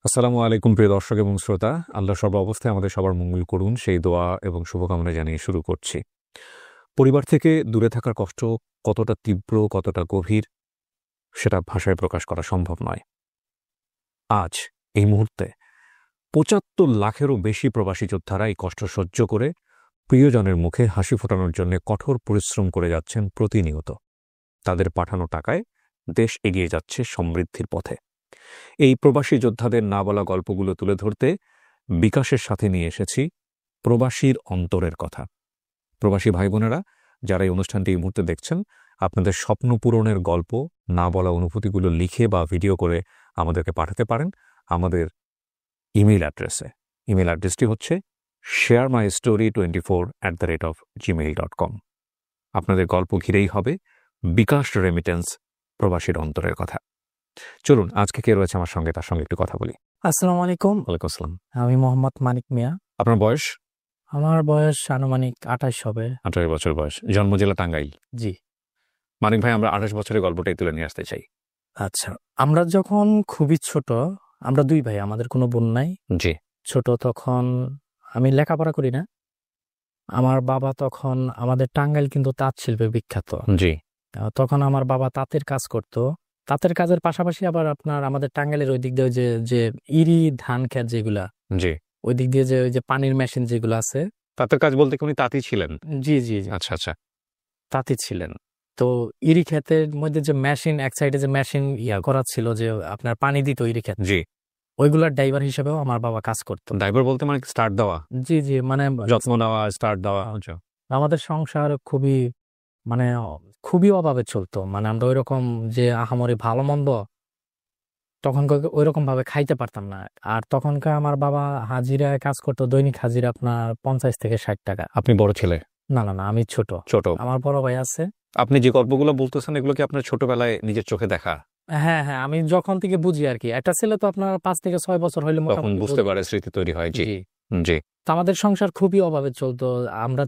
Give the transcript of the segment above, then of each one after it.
আসসালামু আলাইকুম প্রিয় দর্শক এবং শ্রোতা। আল্লাহ সর্ব অবস্থায় আমাদের সবার মঙ্গল করুন সেই দোয়া এবং শুভকামনা জানিয়ে শুরু করছি। পরিবার থেকে দূরে থাকার কষ্ট কতটা তীব্র, কতটা গভীর সেটা ভাষায় প্রকাশ করা সম্ভব নয়। আজ এই মুহূর্তে ৭৫ লাখেরও বেশি প্রবাসী যোদ্ধারা এই কষ্ট সহ্য করে প্রিয়জনের মুখে হাসি ফোটানোর জন্য কঠোর পরিশ্রম করে যাচ্ছেন প্রতিনিয়ত। তাদের পাঠানো টাকায় দেশ এগিয়ে যাচ্ছে সমৃদ্ধির পথে। এই প্রবাসী যোদ্ধাদের না বলা গল্পগুলো তুলে ধরতে বিকাশের সাথে নিয়ে এসেছি প্রবাসীর অন্তরের কথা। প্রবাসী ভাই বোনেরা যারা এই অনুষ্ঠানটি এই মুহূর্তে দেখছেন, আপনাদের স্বপ্ন পূরণের গল্প, না বলা অনুভূতিগুলো লিখে বা ভিডিও করে আমাদেরকে পাঠাতে পারেন আমাদের ইমেইল অ্যাড্রেসে। ইমেইল অ্যাড্রেসটি হচ্ছে sharemystory24@gmail.com। আপনাদের গল্প ঘিরেই হবে বিকাশ রেমিটেন্স প্রবাসীর অন্তরের কথা। চলুন আজকে কে রয়েছে আমার সঙ্গে তার সঙ্গে একটু কথা বলি। আসসালামু আলাইকুম। ওয়ালাইকুম আসসালাম। আমি মোহাম্মদ মানিক মিয়া। আপনার বয়স? আমার বয়স আনুমানিক ২৮ হবে। 18 বছর বয়স। জন্ম জেলা টাঙ্গাইল। জি। মানিক ভাই, আমরা 28 বছরের গল্পটাই তুলে নিয়ে আসতে চাই। আচ্ছা, আমরা যখন খুবই ছোট, আমরা দুই ভাই, আমাদের কোনো বোন নাই। জি। ছোট তখন আমি লেখাপড়া করি না। আমার বাবা তখন, আমাদের টাঙ্গাইল কিন্তু তাঁত শিল্পে বিখ্যাত। জি। তখন আমার বাবা তাঁতের কাজ করত। তাঁতের কাজের পাশাপাশি আবার আপনার আমাদের টাঙ্গাইলের ওই দিক দিয়ে যে যে ইরি ধান ক্ষেত যেগুলা, জি। ওই দিক দিয়ে যে ওই যে পানির মেশিন যেগুলো আছে। তাঁতের কাজ বলতে কি উনি তাঁতি ছিলেন? জি জি জি, আচ্ছা আচ্ছা। তাঁতি ছিলেন। তো ইরি ক্ষেতের মধ্যে যে মেশিন, এক সাইডে যে মেশিন করা ছিল, যে আপনার পানি দিত ইরি ক্ষেত, জি। ওইগুলার ড্রাইভার হিসেবেও আমার বাবা কাজ করতো। ড্রাইভার বলতে মানে স্টার্ট দেওয়া? জি জি, মানে যত্ন নেওয়া, স্টার্ট দেওয়া। আমাদের সংসার খুবই, মানে খুবই অভাবে চলতো। মানে আমরা ওইরকম যে আহামরি ভালো মন্দ তখন ওইরকম ভাবে খাইতে পারতাম না। আর তখনকার আমার বাবা হাজিরায় কাজ করতো, দৈনিক হাজিরা আপনার 50 থেকে 60 টাকা। আপনি বড় ছেলে? না না না, আমি ছোট। ছোট। আমার বড় ভাই আছে। আপনি যে গল্পগুলো বলতেছেন এগুলো কি আপনার ছোটবেলায় নিজের চোখে দেখা? হ্যাঁ হ্যাঁ, আমি যখন থেকে বুঝি আর কি। একটা ছেলে তো আপনার 5 থেকে 6 বছর হইলে তখন মোটামুটি বুঝতে পারে, স্মৃতি তৈরি হয়। জি জি। জি। তো আমাদের সংসার খুবই অভাবে চলতো। আমরা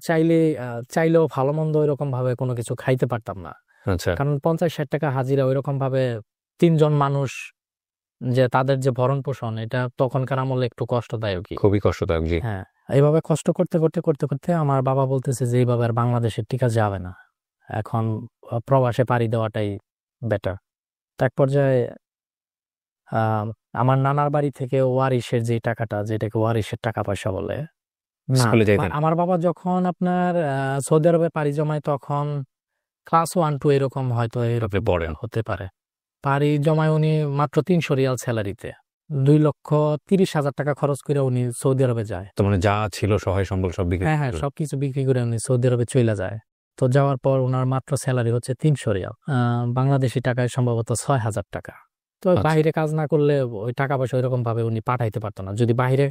চাইলেও ভালো মন্দ ওইরকম ভাবে কোনো কিছু খাইতে পারতাম না। আচ্ছা। কারণ 50-60 টাকা হাজিরা, ওইরকম ভাবে 3 জন মানুষ যে তাদের যে ভরণ পোষণ, এটা তখনকার আমলে একটু কষ্টদায়ক। খুবই কষ্টদায়ক। জি। হ্যাঁ, এইভাবে কষ্ট করতে করতে করতে করতে আমার বাবা বলতেছে যে এইভাবে আর বাংলাদেশে টিকা যাবে না, এখন প্রবাসে পাড়ি দেওয়াটাই বেটার। এক পর্যায়ে আমার নানার বাড়ি থেকে ওয়ারিশের যে টাকাটা, যেটাকে ওয়ারিশের টাকা পয়সা বলে, না, স্কুলে যাইতেন? আমার বাবা যখন আপনার সৌদি আরবে পাড়ি জমায়, তখন ক্লাস 1-2 এরকম হয়তো আপনি পড়েন? হতে পারে। পাড়ি জমায় উনি মাত্র 300 রিয়াল স্যালারিতে 2,30,000 টাকা খরচ করে উনি সৌদি আরবে যায়। তো মানে যা ছিল সহায় সম্বল সব বিক্রি? হ্যাঁ হ্যাঁ, সবকিছু বিক্রি করে উনি সৌদি আরবে চলে যায়। তো যাওয়ার পর ওনার মাত্র স্যালারি হচ্ছে 300 রিয়াল, বাংলাদেশি টাকায় সম্ভবত 6,000 টাকা। তো বাইরে কাজ না করলে ওই টাকা পয়সা ওইরকম ভাবে উনি পাঠাইতে পারতো না। যদি বাইরে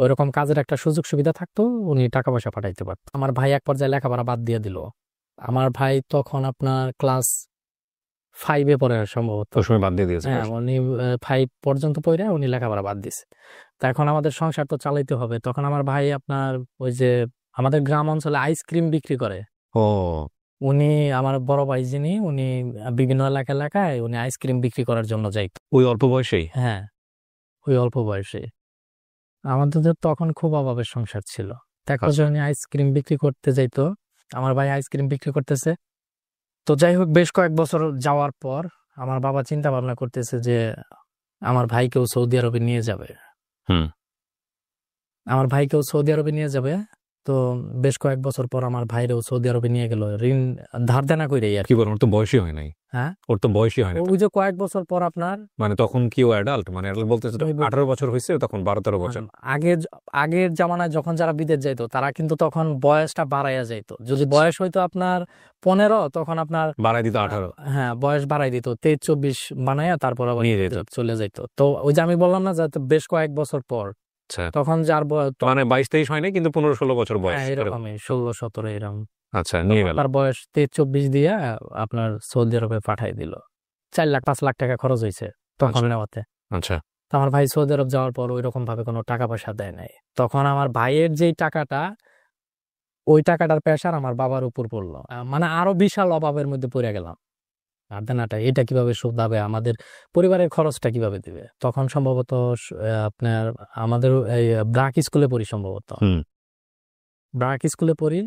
ওইরকম কাজের একটা সুযোগ সুবিধা থাকতো, উনি টাকা পয়সা পাঠাইতে পারতো। আমার ভাই এক পর্যায়ে লেখাপড়া বাদ দিয়ে দিল। আমার ভাই তখন আপনার ক্লাস 5-এ পড়ে সম্ভবত। ওই সময় বাদ দিয়ে দিয়েছে? হ্যাঁ, উনি 5 পর্যন্ত পড়ে উনি লেখাপড়া বাদ দিছে। তা এখন আমাদের সংসার তো চালাইতে হবে। তখন আমার ভাই আপনার ওই যে আমাদের গ্রাম অঞ্চলে আইসক্রিম বিক্রি করে, ও উনি, আমার বড় ভাই যিনি, উনি বিভিন্ন এলাকায় উনি আইসক্রিম বিক্রি করার জন্য যাইত। ওই অল্প বয়সেই? হ্যাঁ, ওই অল্প বয়সে। আমাদের তখন খুব অভাবের সংসার ছিল। তারপর যখন উনি আইসক্রিম বিক্রি করতে যাইতো, আমার ভাই আইসক্রিম বিক্রি করতেছে। তো যাই হোক, বেশ কয়েক বছর যাওয়ার পর আমার বাবা চিন্তা ভাবনা করতেছে যে আমার ভাইকেও সৌদি আরবে নিয়ে যাবে। আমার ভাইকেও সৌদি আরবে নিয়ে যাবে। তো বেশ কয়েক বছর পর আমার ভাইরেও সৌদি আরবে নিয়ে গেল, ঋণ ধার দেনা করে। আর কি বলেন? ওর তো বয়সই হয় নাই। হ্যাঁ, ওর তো বয়সই হয় না। ওই যে কয়েক বছর পর আপনার, মানে তখন কি ও অ্যাডাল্ট? মানে অ্যাডাল্ট বলতে 18 বছর হয়েছে, তখন 12-13 বছর। আগের জামানায় যখন যারা বিদেশ যাইতো তারা কিন্তু তখন বয়সটা বাড়াইয়া যাইতো। যদি বয়স হইতো আপনার 15, তখন আপনার বাড়াই দিত 18। হ্যাঁ, বয়স বাড়াই দিত 23-24 বানাইয়া, তারপর আবার নিয়ে যেত। চলে যাইতো। তো ওই যে আমি বললাম না যে বেশ কয়েক বছর পর, তখন যার বয়স মানে 22-23 হয় না, কিন্তু 15-16 বছর বয়স। এরকমই 16-17 এরকম। আচ্ছা, নিয়ে গেল। তার বয়স 23-24 দিয়ে আপনার সৌদি আরবে পাঠাই দিল। 4-5 লাখ টাকা খরচ হয়েছে তখন নেওয়াতে। আচ্ছা। আমার ভাই সৌদি আরব যাওয়ার পর ওই রকম ভাবে কোনো টাকা পয়সা দেয় নাই। তখন আমার ভাইয়ের যেই টাকাটা, ওই টাকাটার প্রেশার আমার বাবার উপর পড়লো। মানে আরো বিশাল অভাবের মধ্যে পড়ে গেলাম। আর দেনাটা এটা কিভাবে শোধাবে, আমাদের পরিবারের খরচটা কিভাবে দিবে। তখন সম্ভবত আপনার আমাদের এই ব্রাক স্কুলে পড়ি সম্ভবত, ব্রাক স্কুলে পড়ি।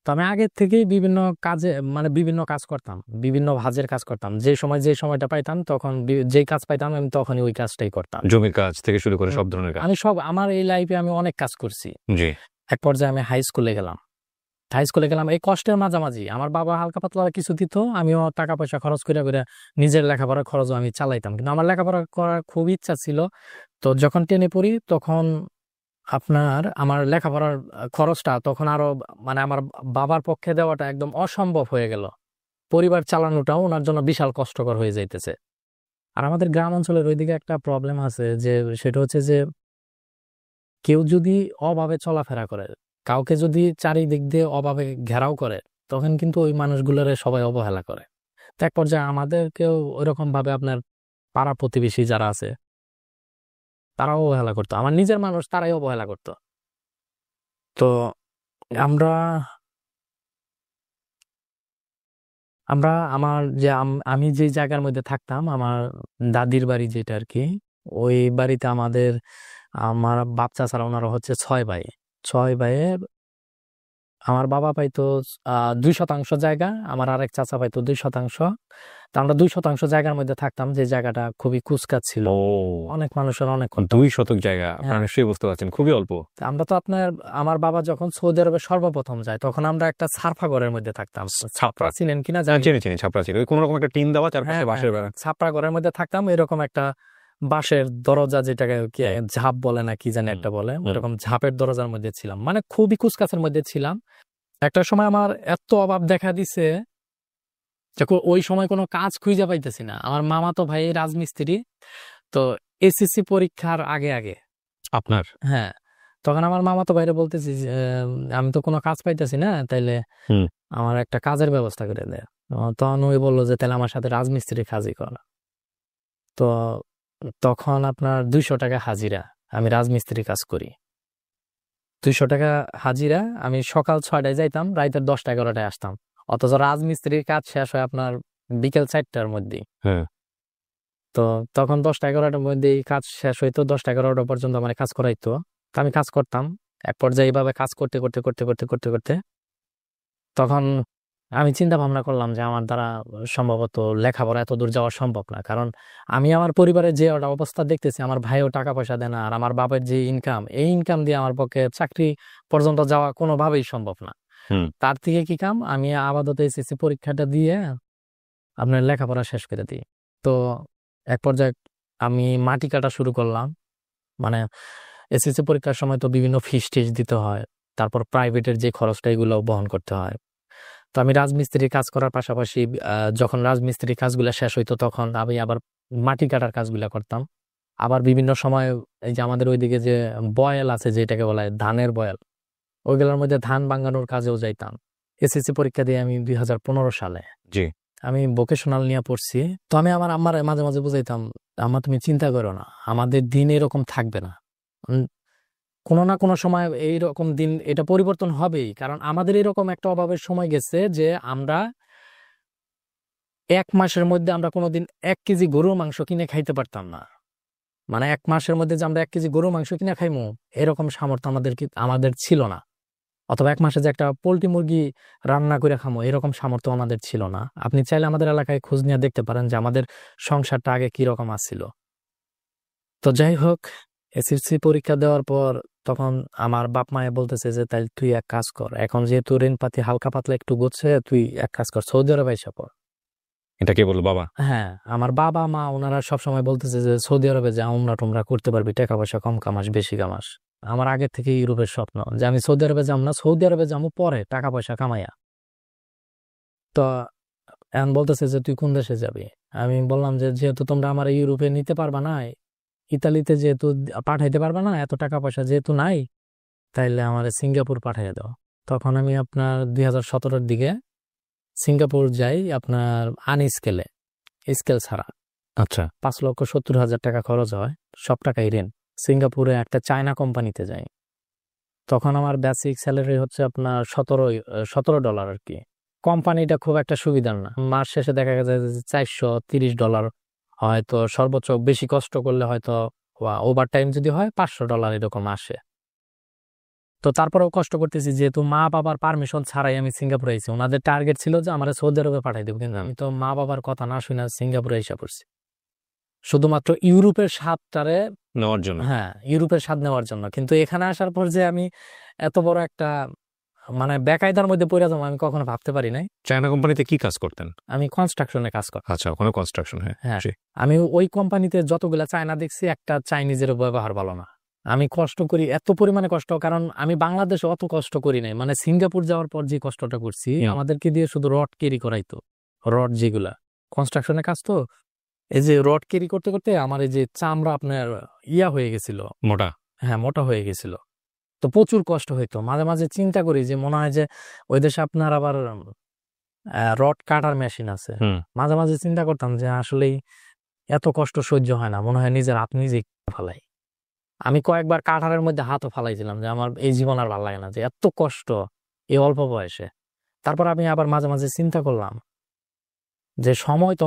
তো আমি আগের থেকেই বিভিন্ন কাজে মানে বিভিন্ন কাজ করতাম, বিভিন্ন ভাজের কাজ করতাম। যে সময়টা পাইতাম তখন যেই কাজ পাইতাম আমি তখনই ওই কাজটাই করতাম। জমির কাজ থেকে শুরু করে সব ধরনের কাজ। আমি আমার এই লাইফে আমি অনেক কাজ করছি। জি। এক পর্যায়ে আমি হাই স্কুলে গেলাম। এই কষ্টের মাঝামাঝি আমার বাবা হালকা পাতলা কিছু দিত, আমিও টাকা পয়সা খরচ করে করে নিজের লেখাপড়ার খরচও আমি চালাইতাম। কিন্তু আমার লেখাপড়া করার খুব ইচ্ছা ছিল। তো যখন টেনে পড়ি তখন আপনার আমার লেখাপড়ার খরচটা তখন আরো মানে আমার বাবার পক্ষে দেওয়াটা একদম অসম্ভব হয়ে গেল। পরিবার চালানোটাও ওনার জন্য বিশাল কষ্টকর হয়ে যাইতেছে। আর আমাদের গ্রাম অঞ্চলের ওইদিকে একটা প্রবলেম আছে, যে সেটা হচ্ছে যে কেউ যদি অভাবে চলাফেরা করে, কাউকে যদি চারিদিক দিয়ে অভাবে ঘেরাও করে, তখন কিন্তু ওই মানুষগুলোর সবাই অবহেলা করে। তো এক পর্যায়ে আমাদেরকেও ওইরকম ভাবে আপনার পাড়া প্রতিবেশী যারা আছে তারাও অবহেলা করতো, আমার নিজের মানুষ তারাই অবহেলা করতো। তো আমরা আমরা আমার যে আমি যে জায়গার মধ্যে থাকতাম, আমার দাদির বাড়ি যেটা আর কি, ওই বাড়িতে আমার বাপ চাচারা ওনারা হচ্ছে 6 ভাই। 6 ভাইয়ের আমার বাবা পাইতো 2% জায়গা, আমার আরেক চাচা পাইতো 2%। তা আমরা 2% জায়গার মধ্যে থাকতাম, যে জায়গাটা খুবই কুচকাচ ছিল। অনেক মানুষের অনেক 2 শতক জায়গা, আপনারা নিশ্চয়ই বুঝতে পারছেন, খুবই অল্প। আমরা তো আমার বাবা যখন সৌদি আরবে সর্বপ্রথম যায় তখন আমরা একটা ছাপরা ঘরের মধ্যে থাকতাম। ছাপরা চিনেন কিনা চিনি ছাপরা ছিল, কোন রকম একটা টিন দেওয়া চারপাশে বাঁশের বেড়া। ছাপরা ঘরের মধ্যে থাকতাম, এরকম একটা বাঁশের দরজা, যেটাকে ঝাপ বলে না কি জানি একটা বলে, ওরকম ঝাপের দরজার মধ্যে ছিলাম, মানে খুবই কুচকাচের মধ্যে ছিলাম। একটা সময় আমার এত অভাব দেখা দিছে যে ওই সময় কোনো কাজ খুঁজে পাইতেছি না। আমার মামা তো ভাই রাজমিস্ত্রি, তো এসএসসি পরীক্ষার আগে আগে আপনার, হ্যাঁ, তখন আমার মামা তো বাইরে বলতেছি আমি তো কোনো কাজ পাইতেছি না, তাইলে আমার একটা কাজের ব্যবস্থা করে দেয়। তখন ওই বললো যে তাহলে আমার সাথে রাজমিস্ত্রি কাজই কর। তো তখন আপনার 200 টাকা হাজিরা, আমি রাজমিস্ত্রি কাজ করি। 200 টাকা হাজিরা, আমি সকাল 6টায় যাইতাম, রাতের 10টা-11টায় আসতাম। অথচ রাজমিস্ত্রির কাজ শেষ হয় আপনার বিকেল 4টার মধ্যে। তো তখন 10টা-11টার মধ্যে কাজ শেষ হইতো, 10টা-11টা পর্যন্ত আমার কাজ করাইতো। তো আমি কাজ করতাম। এক পর্যায়ে এইভাবে কাজ করতে করতে করতে করতে করতে করতে তখন আমি চিন্তা ভাবনা করলাম যে আমার দ্বারা সম্ভবত লেখাপড়া এত দূর যাওয়া সম্ভব না। কারণ আমি আমার পরিবারের যে অবস্থা দেখতেছি, আমার ভাইও টাকা পয়সা দেয় না, আর আমার বাবার যে ইনকাম, এই ইনকাম দিয়ে আমার পক্ষে চাকরি পর্যন্ত যাওয়া কোনোভাবেই সম্ভব না। তার থেকে কি কাম, আমি আপাতত এসএসসি পরীক্ষাটা দিয়ে আপনার লেখাপড়া শেষ করে দিই। তো এক পর্যায়ে আমি মাটি কাটা শুরু করলাম। মানে এসএসসি পরীক্ষার সময় তো বিভিন্ন ফিস টিস দিতে হয়, তারপর প্রাইভেটের যে খরচটা এগুলো বহন করতে হয়। তো আমি রাজমিস্ত্রির কাজ করার পাশাপাশি যখন রাজমিস্ত্রির কাজগুলো শেষ হইতো তখন আমি আবার মাটি কাটার কাজগুলো করতাম। আবার বিভিন্ন সময় এই যে আমাদের ওইদিকে যে বয়েল আছে, যেটাকে বলা হয় ধানের বয়েল, ওইগুলোর মধ্যে ধান ভাঙানোর কাজেও যাইতাম। এসএসসি পরীক্ষা দিয়ে আমি 2015 সালে আমি ভোকেশনাল নিয়ে পড়ছি। তো আমি আমার আম্মার মাঝে মাঝে বুঝাইতাম, আম্মা তুমি চিন্তা করো না, আমাদের দিন এরকম থাকবে না, কোনো না কোনো সময় এইরকম দিন এটা পরিবর্তন হবেই। কারণ আমাদের এরকম একটা অভাবের সময় গেছে যে আমরা 1 মাসের মধ্যে আমরা কোনোদিন 1 কেজি গরুর মাংস কিনে খাইতে পারতাম না। মানে 1 মাসের মধ্যে যে আমরা 1 কেজি গরুর মাংস কিনে খাইমু, এরকম সামর্থ্য আমাদের ছিল না। অথবা 1 মাসে যে একটা পোল্ট্রি মুরগি রান্না করে খামো, এরকম সামর্থ্য আমাদের ছিল না। আপনি চাইলে আমাদের এলাকায় খোঁজ নিয়ে দেখতে পারেন যে আমাদের সংসারটা আগে কিরকম আসছিল। তো যাই হোক, এসএসসি পরীক্ষা দেওয়ার পর তখন আমার বাপ মায়ে বলতেছে যে তাই তুই এক কাজ কর, এখন যেহেতু ঋণপাতি হালকা পাতলা একটু গোছে, তুই এক কাজ কর, সৌদি আরবে আইসা পড়। এটা কে বললো? বাবা? হ্যাঁ, আমার বাবা মা ওনারা সবসময় বলতেছে যে সৌদি আরবে যা, উমরা টুমরা করতে পারবি, টাকা পয়সা কম কামাস বেশি কামাস। আমার আগে থেকে ইউরোপের স্বপ্ন যে আমি সৌদি আরবে যাম না, সৌদি আরবে যাবো পরে টাকা পয়সা কামাইয়া। তো এখন বলতেছে যে তুই কোন দেশে যাবি। আমি বললাম যে যেহেতু তোমরা আমার ইউরোপে নিতে পারবা না, ইতালিতে যেহেতু পাঠাইতে পারবা না, এত টাকা পয়সা যেহেতু নাই, তাইলে আমার সিঙ্গাপুর পাঠাইয়া দাও। তখন আমি আপনার 2017-র দিকে সিঙ্গাপুর যাই, আপনার আনস্কেলে, স্কেল ছাড়া। আচ্ছা। 5,70,000 টাকা খরচ হয়, সব টাকাই ঋণ। সিঙ্গাপুরে একটা চায়না কোম্পানিতে যাই। তখন আমার বেসিক স্যালারি হচ্ছে আপনার $17 আর কি। কোম্পানিটা খুব একটা সুবিধার না। মাস শেষে দেখা যায় যে $430, হয়তো সর্বোচ্চ বেশি কষ্ট করলে হয়তো ওভার টাইম যদি হয় $500 এরকম আসে। তো তারপরেও কষ্ট করতেছি, যেহেতু মা বাবার পারমিশন ছাড়াই আমি সিঙ্গাপুরে আইছি। ওনাদের টার্গেট ছিল যে আমার সৌদি আরবে পাঠাই দেবো, কিন্তু আমি তো মা বাবার কথা না শুনে সিঙ্গাপুরে এসে পড়ছি শুধুমাত্র ইউরোপের স্বাদটারে নেওয়ার জন্য। হ্যাঁ, ইউরোপের স্বাদ নেওয়ার জন্য। কিন্তু এখানে আসার পর যে আমি এত বড় একটা মানে বেকায়দার মধ্যে পড়ে যাবো আমি কখনো ভাবতে পারি নাই। চায়না কোম্পানিতে কি কাজ করতেন? আমি কনস্ট্রাকশনে কাজ করতাম। আচ্ছা, ওখানে কনস্ট্রাকশন। হ্যাঁ, জি। আমি ওই কোম্পানিতে যতগুলা চায়না দেখছি, একটা চাইনিজের ব্যবহার ভালো না। আমি কষ্ট করি এত পরিমাণে কষ্ট, কারণ আমি বাংলাদেশে অত কষ্ট করি নাই, মানে সিঙ্গাপুর যাওয়ার পর যে কষ্টটা করছি, আমাদেরকে দিয়ে শুধু রড ক্যারি করাইতো। রড যেগুলা কনস্ট্রাকশনের কাজ, তো এই যে রড ক্যারি করতে করতে আমার এই যে চামড়া আপনার হয়ে গেছিল, মোটা। হ্যাঁ, মোটা হয়ে গেছিল। তো প্রচুর কষ্ট হইতো। মাঝে মাঝে চিন্তা করি যে মনে হয় যে ওই দেশে আপনার আবার রড কাটার মেশিন আছে। মাঝে মাঝে চিন্তা করতাম যে আসলেই এত কষ্ট সহ্য হয় না, মনে হয় নিজের হাত নিজেই ফালাই। আমি কয়েকবার কাটারের মধ্যে হাতও ফালাইছিলাম যে আমার এই জীবন আর ভালো লাগে না, যে এত কষ্ট এই অল্প বয়সে। তারপর আমি আবার মাঝে মাঝে চিন্তা করলাম যে সময় তো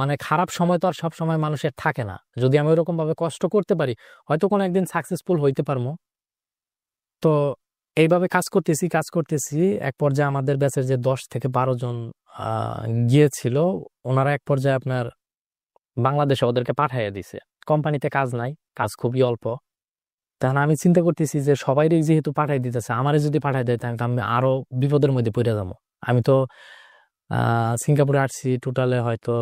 মানে খারাপ সময় তো আর সব সময় মানুষের থাকে না। যদি আমি ওইরকম ভাবে কষ্ট করতে পারি, হয়তো কোনো একদিন সাকসেসফুল হইতে পারবো। তো এইভাবে কাজ করতেছি। এক পর্যায়ে আমাদের ব্যাচের যে 10 থেকে 12 জন গিয়েছিল, ওনারা এক পর্যায়ে আপনার বাংলাদেশে ওদেরকে পাঠাইয়া দিছে। কোম্পানিতে কাজ নাই, কাজ খুবই অল্প। তখন আমি চিন্তা করতেছি যে সবাই যেহেতু পাঠাই দিতেছে, আমারে যদি পাঠাই দেয় তাহলে আমি আরো বিপদের মধ্যে পড়ে যাবো। আমি তো সিঙ্গাপুরে আসছি টোটালে হয়তো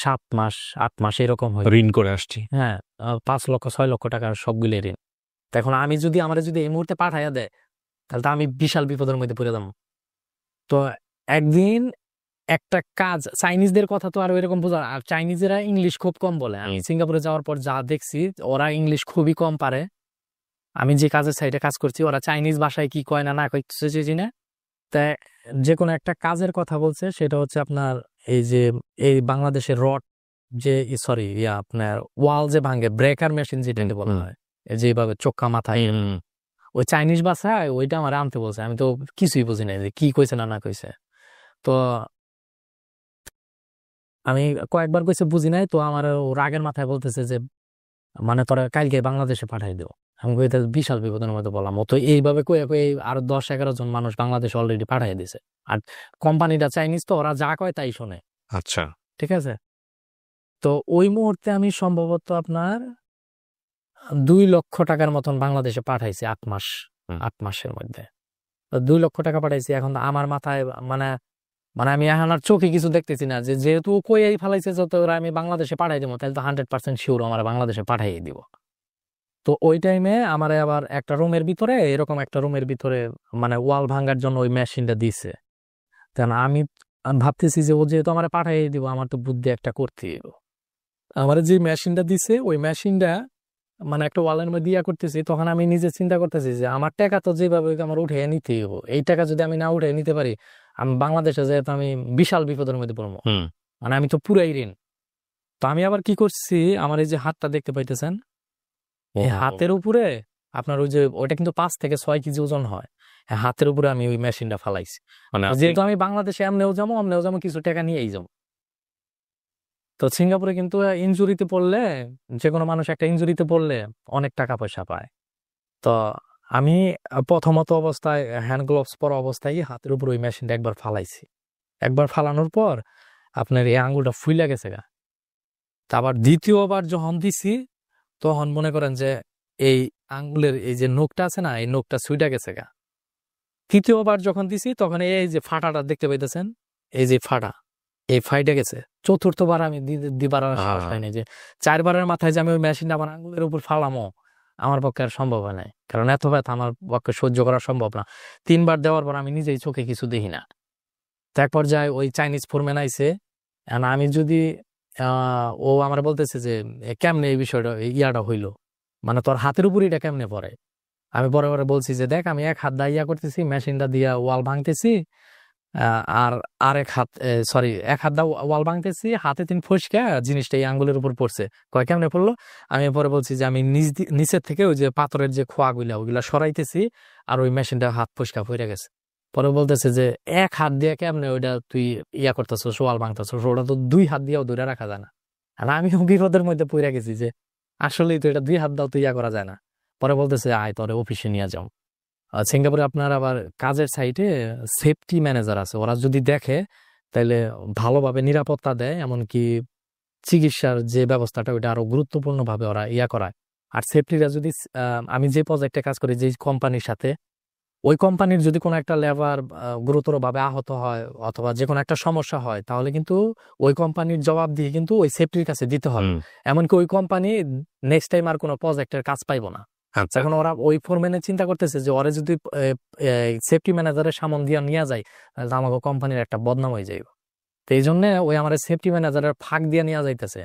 7 মাস 8 মাস এরকম হয় ঋণ করে আসছি। হ্যাঁ, 5 লক্ষ 6 লক্ষ টাকার সবগুলো ঋণ। এখন আমি যদি এই মুহূর্তে পাঠাইয়া দেয়, তাহলে তো আমি বিশাল বিপদের মধ্যে পড়ে যাবো। তো একদিন একটা কাজ, চাইনিজদের কথা তো আর এরকম বোঝা, আর চাইনিজেরা ইংলিশ খুব কম বলে। আমি সিঙ্গাপুরে যাওয়ার পর যা দেখছি, ওরা ইংলিশ খুবই কম পারে। আমি যে কাজের সাইডে কাজ করছি, ওরা চাইনিজ ভাষায় কি কয় না কয় কিছু চিনি না। তাই যে কোনো একটা কাজের কথা বলছে, সেটা হচ্ছে আপনার এই যে এই বাংলাদেশের রড যে সরি আপনার ওয়াল যে ভাঙে, ব্রেকার মেশিন যেটা বলা হয়, যেভাবে চোখা মাথায়, ওই চাইনিজ ভাষায় ওইটা আমার আনতে বলছে। আমি তো কিছুই বুঝি নাই যে কি কইছে না কইছে। তো আমি কয়েকবার কইছে বুঝি নাই, তো আমার রাগের মাথায় বলতেছে যে মানে তোরা কালকে বাংলাদেশে পাঠাই দেবো। আমি কই বিশাল বিপদের মধ্যে বললাম। ও তো এইভাবে কয়ে আরো 10-11 জন মানুষ বাংলাদেশে অলরেডি পাঠাই দিছে। আর কোম্পানিটা চাইনিজ, তো ওরা যা কয় তাই শোনে। আচ্ছা, ঠিক আছে। তো ওই মুহূর্তে আমি সম্ভবত আপনার 2 লক্ষ টাকার মতন বাংলাদেশে পাঠাইছি 8 মাসের মধ্যে। 2 লক্ষ টাকা পাঠাইছি। এখন আমার মাথায় মানে আমি এখন আর চোখে কিছু দেখতেছি না, যে যেহেতু কই ফেলাইছে যত ওরা আমি বাংলাদেশে পাঠাই দেবো, তাহলে তো 100% শিওর আমার বাংলাদেশে পাঠাই দিব। তো ওই টাইমে আমার আবার একটা রুমের ভিতরে মানে ওয়াল ভাঙার জন্য ওই মেশিনটা দিছে। আমি ভাবতেছি যে ও যেহেতু আমার পাঠাই দিব, আমার তো বুদ্ধি একটা করতে দিব। আমার যে মেশিনটা দিছে, ওই মেশিনটা মানে একটা ওয়ালের মধ্যে করতেছি, তখন আমি নিজে চিন্তা করতেছি যে আমার টাকা তো যেভাবে আমার উঠে নিতেই হবো। এই টাকা যদি আমি না উঠে নিতে পারি, আমি বাংলাদেশে যেহেতু আমি বিশাল বিপদের মধ্যে পড়বো, মানে আমি তো পুরাই ঋণ। তো আমি আবার কি করছি, আমার এই যে হাতটা দেখতে পাইতেছেন, এই হাতের উপরে আপনার ওই যে ওটা কিন্তু 5 থেকে 6 কেজি ওজন হয়, হাতের উপরে আমি ওই মেশিনটা ফালাইছি। মানে যেহেতু আমি বাংলাদেশে এমনেও যাবো কিছু টাকা নিয়েই যাবো। তো সিঙ্গাপুরে কিন্তু ইনজুরিতে পড়লে, যে কোনো মানুষ একটা ইনজুরিতে পড়লে অনেক টাকা পয়সা পায়। তো আমি প্রথমত অবস্থায় হ্যান্ড গ্লোভস পরা অবস্থায় হাতের উপর ওই মেশিনটা একবার ফালাইছি। একবার ফালানোর পর আপনার এই আঙ্গুলটা ফুইলা গেছে গা। আবার দ্বিতীয়বার যখন দিছি, তখন মনে করেন যে এই আঙ্গুলের এই যে নখটা আছে না, এই নখটা ছুইটা গেছে গা। তৃতীয়বার যখন দিছি, তখন এই যে ফাটাটা দেখতে পাইতেছেন, এই যে ফাটা, এই ফাইটে গেছে। চতুর্থবার আমি দিবার সাহস হয় না, যে 4বারের মাথায় যে আমি ওই মেশিনটা আমার আঙ্গুলের উপর ফালামো, আমার পক্ষে আর সম্ভব হয় নাই, কারণ এত ব্যথা আমার পক্ষে সহ্য করা সম্ভব না। 3বার দেওয়ার পর আমি নিজেই চোখে কিছু দেখি না। তো এক পর্যায়ে ওই চাইনিজ ফোরম্যান আইছে, আমি যদি ও আমার বলতেছে যে কেমনে এই বিষয়টা ইয়াটা হইলো, মানে তোর হাতের উপর এটা কেমনে পড়ে। আমি পরে পরে বলছি যে দেখ, আমি এক হাত দিয়ে করতেছি, মেশিনটা দিয়া ওয়াল ভাঙতেছি, আর এক হাত দা ওয়াল ভাঙতেছি, হাতে 3 ফসকা জিনিসটা এই আঙ্গুলের উপর পড়ছে। কয় কেমনে পড়লো? আমি পরে বলছি যে আমি নিচের থেকে ওই যে পাথরের যে খোয়াগুলা ওইগুলা সরাইতেছি, আর ওই মেশিনটা হাত ফসকা পড়ে গেছে। পরে বলতেছে যে এক হাত দিয়ে কেমনে ওইটা তুই ইয়া করতেছস, ওয়াল ভাঙতেছস, ওটা তো 2 হাত দিয়েও ধরে রাখা যায় না। আর আমিও বিপদের মধ্যে পড়ে গেছি যে আসলেই তো এটা 2 হাত দাও তো ইয়া করা যায় না। পরে বলতেছে আয় তোরে অফিসে নিয়ে যাও। সিঙ্গাপুরে আপনার আবার কাজের সাইটে সেফটি ম্যানেজার আছে, ওরা যদি দেখে তাহলে ভালোভাবে নিরাপত্তা দেয়, এমনকি চিকিৎসার যে ব্যবস্থাটা ওইটা আরো গুরুত্বপূর্ণ ভাবে ওরা ইয়া করায়। আর সেফটিরা যদি আমি যে প্রজেক্টে কাজ করি যে কোম্পানির সাথে, ওই কোম্পানির যদি কোনো একটা লেবার গুরুতর ভাবে আহত হয় অথবা যে কোনো একটা সমস্যা হয়, তাহলে কিন্তু ওই কোম্পানির জবাব দিয়ে কিন্তু ওই সেফটির কাছে দিতে হবে। এমনকি ওই কোম্পানি নেক্সট টাইম আর কোনো প্রজেক্টের কাজ পাইবো না। এখন ওরা ওই ফোরম্যানে চিন্তা করতেছে যে ওরা যদি সেফটি ম্যানেজারের সামন দিয়ে নিয়ে যায় তাহলে আমাকে কোম্পানির একটা বদনাম হয়ে যাইব। তো এই জন্য ওই আমার সেফটি ম্যানেজারের ফাঁক দিয়ে নিয়ে যাইতেছে।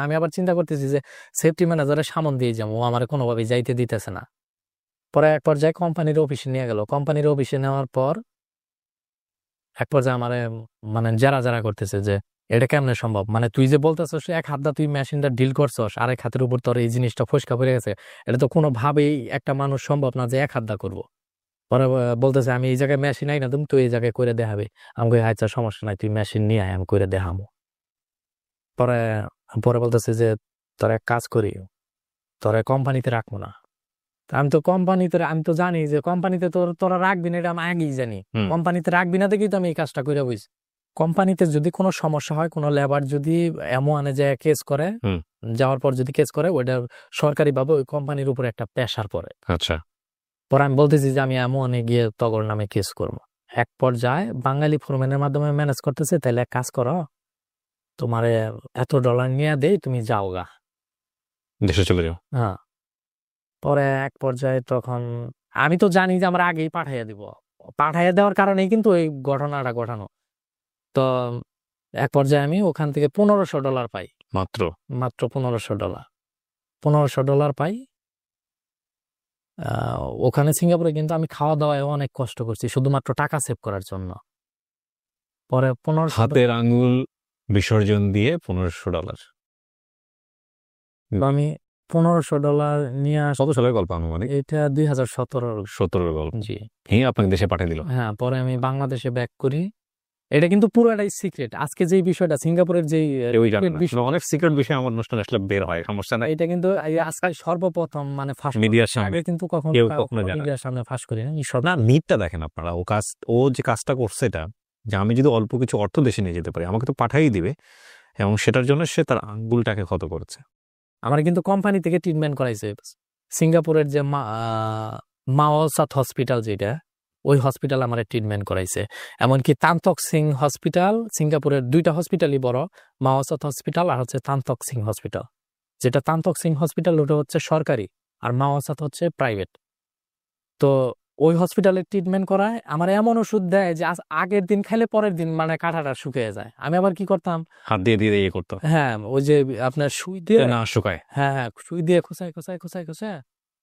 আমি আবার চিন্তা করতেছি যে সেফটি ম্যানেজারের সামন দিয়ে যাবো, ও আমার কোনোভাবে যাইতে দিতেছে না। পরে এক পর্যায়ে কোম্পানির অফিসে নিয়ে গেল। কোম্পানির অফিসে নেওয়ার পর এক পর্যায়ে আমার মানে যারা করতেছে যে এটা কেমনে সম্ভব, মানে তুই যে বলতেছস এক হাত দা তুই মেশিনটা ডিল করছস, আরেক হাতের উপর তোর এই জিনিসটা ফসকা পড়ে গেছে, এটা তো কোনোভাবেই একটা মানুষ সম্ভব না যে এক হাত দা করবো। পরে বলতেছে আমি এই জায়গায় মেশিন আই না, তুমি তুই এই জায়গায় করে দেখাবে। আমি কই আচ্ছা সমস্যা নাই, তুই মেশিন নিয়ে আয়, আমি করে দেখাবো। পরে পরে বলতেছে যে তোর এক কাজ করি, তোর কোম্পানিতে রাখবো না। আমি তো জানি যে কোম্পানিতে তোরা রাখবি না, এটা আমি আগেই জানি। কোম্পানিতে রাখবি না দেখি তো আমি এই কাজটা করে বুঝি। কোম্পানিতে যদি কোনো সমস্যা হয়, কোনো লেবার যদি এমন আনে যে কেস করে, যাওয়ার পর যদি কেস করে, ওইটা সরকারি ভাবে ওই কোম্পানির উপর একটা প্রেসার পড়ে। আচ্ছা, পরে আমি বলতেছি যে আমি এমন গিয়ে তগর নামে কেস করবো। এক পর্যায়ে বাঙালি ফোরম্যানের মাধ্যমে ম্যানেজ করতেছে, তাহলে এক কাজ করো, তোমার এত ডলার নিয়ে দেই, তুমি যাও গা, দেশে চলে যাও। হ্যাঁ। পরে এক পর্যায়ে তখন আমি তো জানি যে আমরা আগেই পাঠাইয়া দেওয়ার কারণেই কিন্তু এই ঘটনাটা ঘটানো। তো এক পর্যায়ে আমি ওখান থেকে $1500 পাই, মাত্র $1500। $1500 পাই। ওখানে সিঙ্গাপুরে কিন্তু আমি খাওয়া দাওয়ায় অনেক কষ্ট করছি শুধুমাত্র টাকা সেভ করার জন্য। পরে হাতের আঙ্গুল বিসর্জন দিয়ে $1500। আমি $1500 নিয়ে কত সালের গল্প আনুমানিক? এটা 2017 গল্প। জি, আপনাকে দেশে পাঠিয়ে দিল। হ্যাঁ। পরে আমি বাংলাদেশে ব্যাক করি। এটা কিন্তু পুরোটাই সিক্রেট। আজকে যে বিষয়টা সিঙ্গাপুরের যে অনেক সিক্রেট বিষয় আমার অনুষ্ঠান আসলে বের হয়, সমস্যা নাই। এটা কিন্তু আজকে সর্বপ্রথম মানে ফাঁস মিডিয়ার সামনে কিন্তু কখনো মিডিয়ার সামনে ফাঁস করি না। না, নিটটা দেখেন আপনারা, ও যে কাজটা করছে এটা, যে আমি যদি অল্প কিছু অর্থ দেশে নিয়ে যেতে পারি আমাকে তো পাঠাই দিবে, এবং সেটার জন্য সে তার আঙ্গুলটাকে ক্ষত করেছে। আমার কিন্তু কোম্পানি থেকে ট্রিটমেন্ট করাইছে। সিঙ্গাপুরের যে মাওসাত হসপিটাল, যেটা ওই হসপিটাল আমার ট্রিটমেন্ট করাইছে। এমনকি তান্তক সিং হসপিটাল, সিঙ্গাপুরের 2টা হসপিটালই বড়, মাওসাত হসপিটাল আর হচ্ছে তান্তক সিং হসপিটাল। যেটা তান্তক সিং হসপিটাল ওটা হচ্ছে সরকারি, আর মাওসাত হচ্ছে প্রাইভেট। তো ওই হসপিটালে ট্রিটমেন্ট করায় আমার এমন ওষুধ দেয় যে আগের দিন খাইলে পরের দিন মানে কাঁটাটা শুকিয়ে যায়। আমি আবার কি করতাম, হাত দিয়ে দিয়ে ইয়ে করতো। হ্যাঁ, ওই যে আপনার সুই দিয়ে না শুকায়, হ্যাঁ সুই দিয়ে খোসায়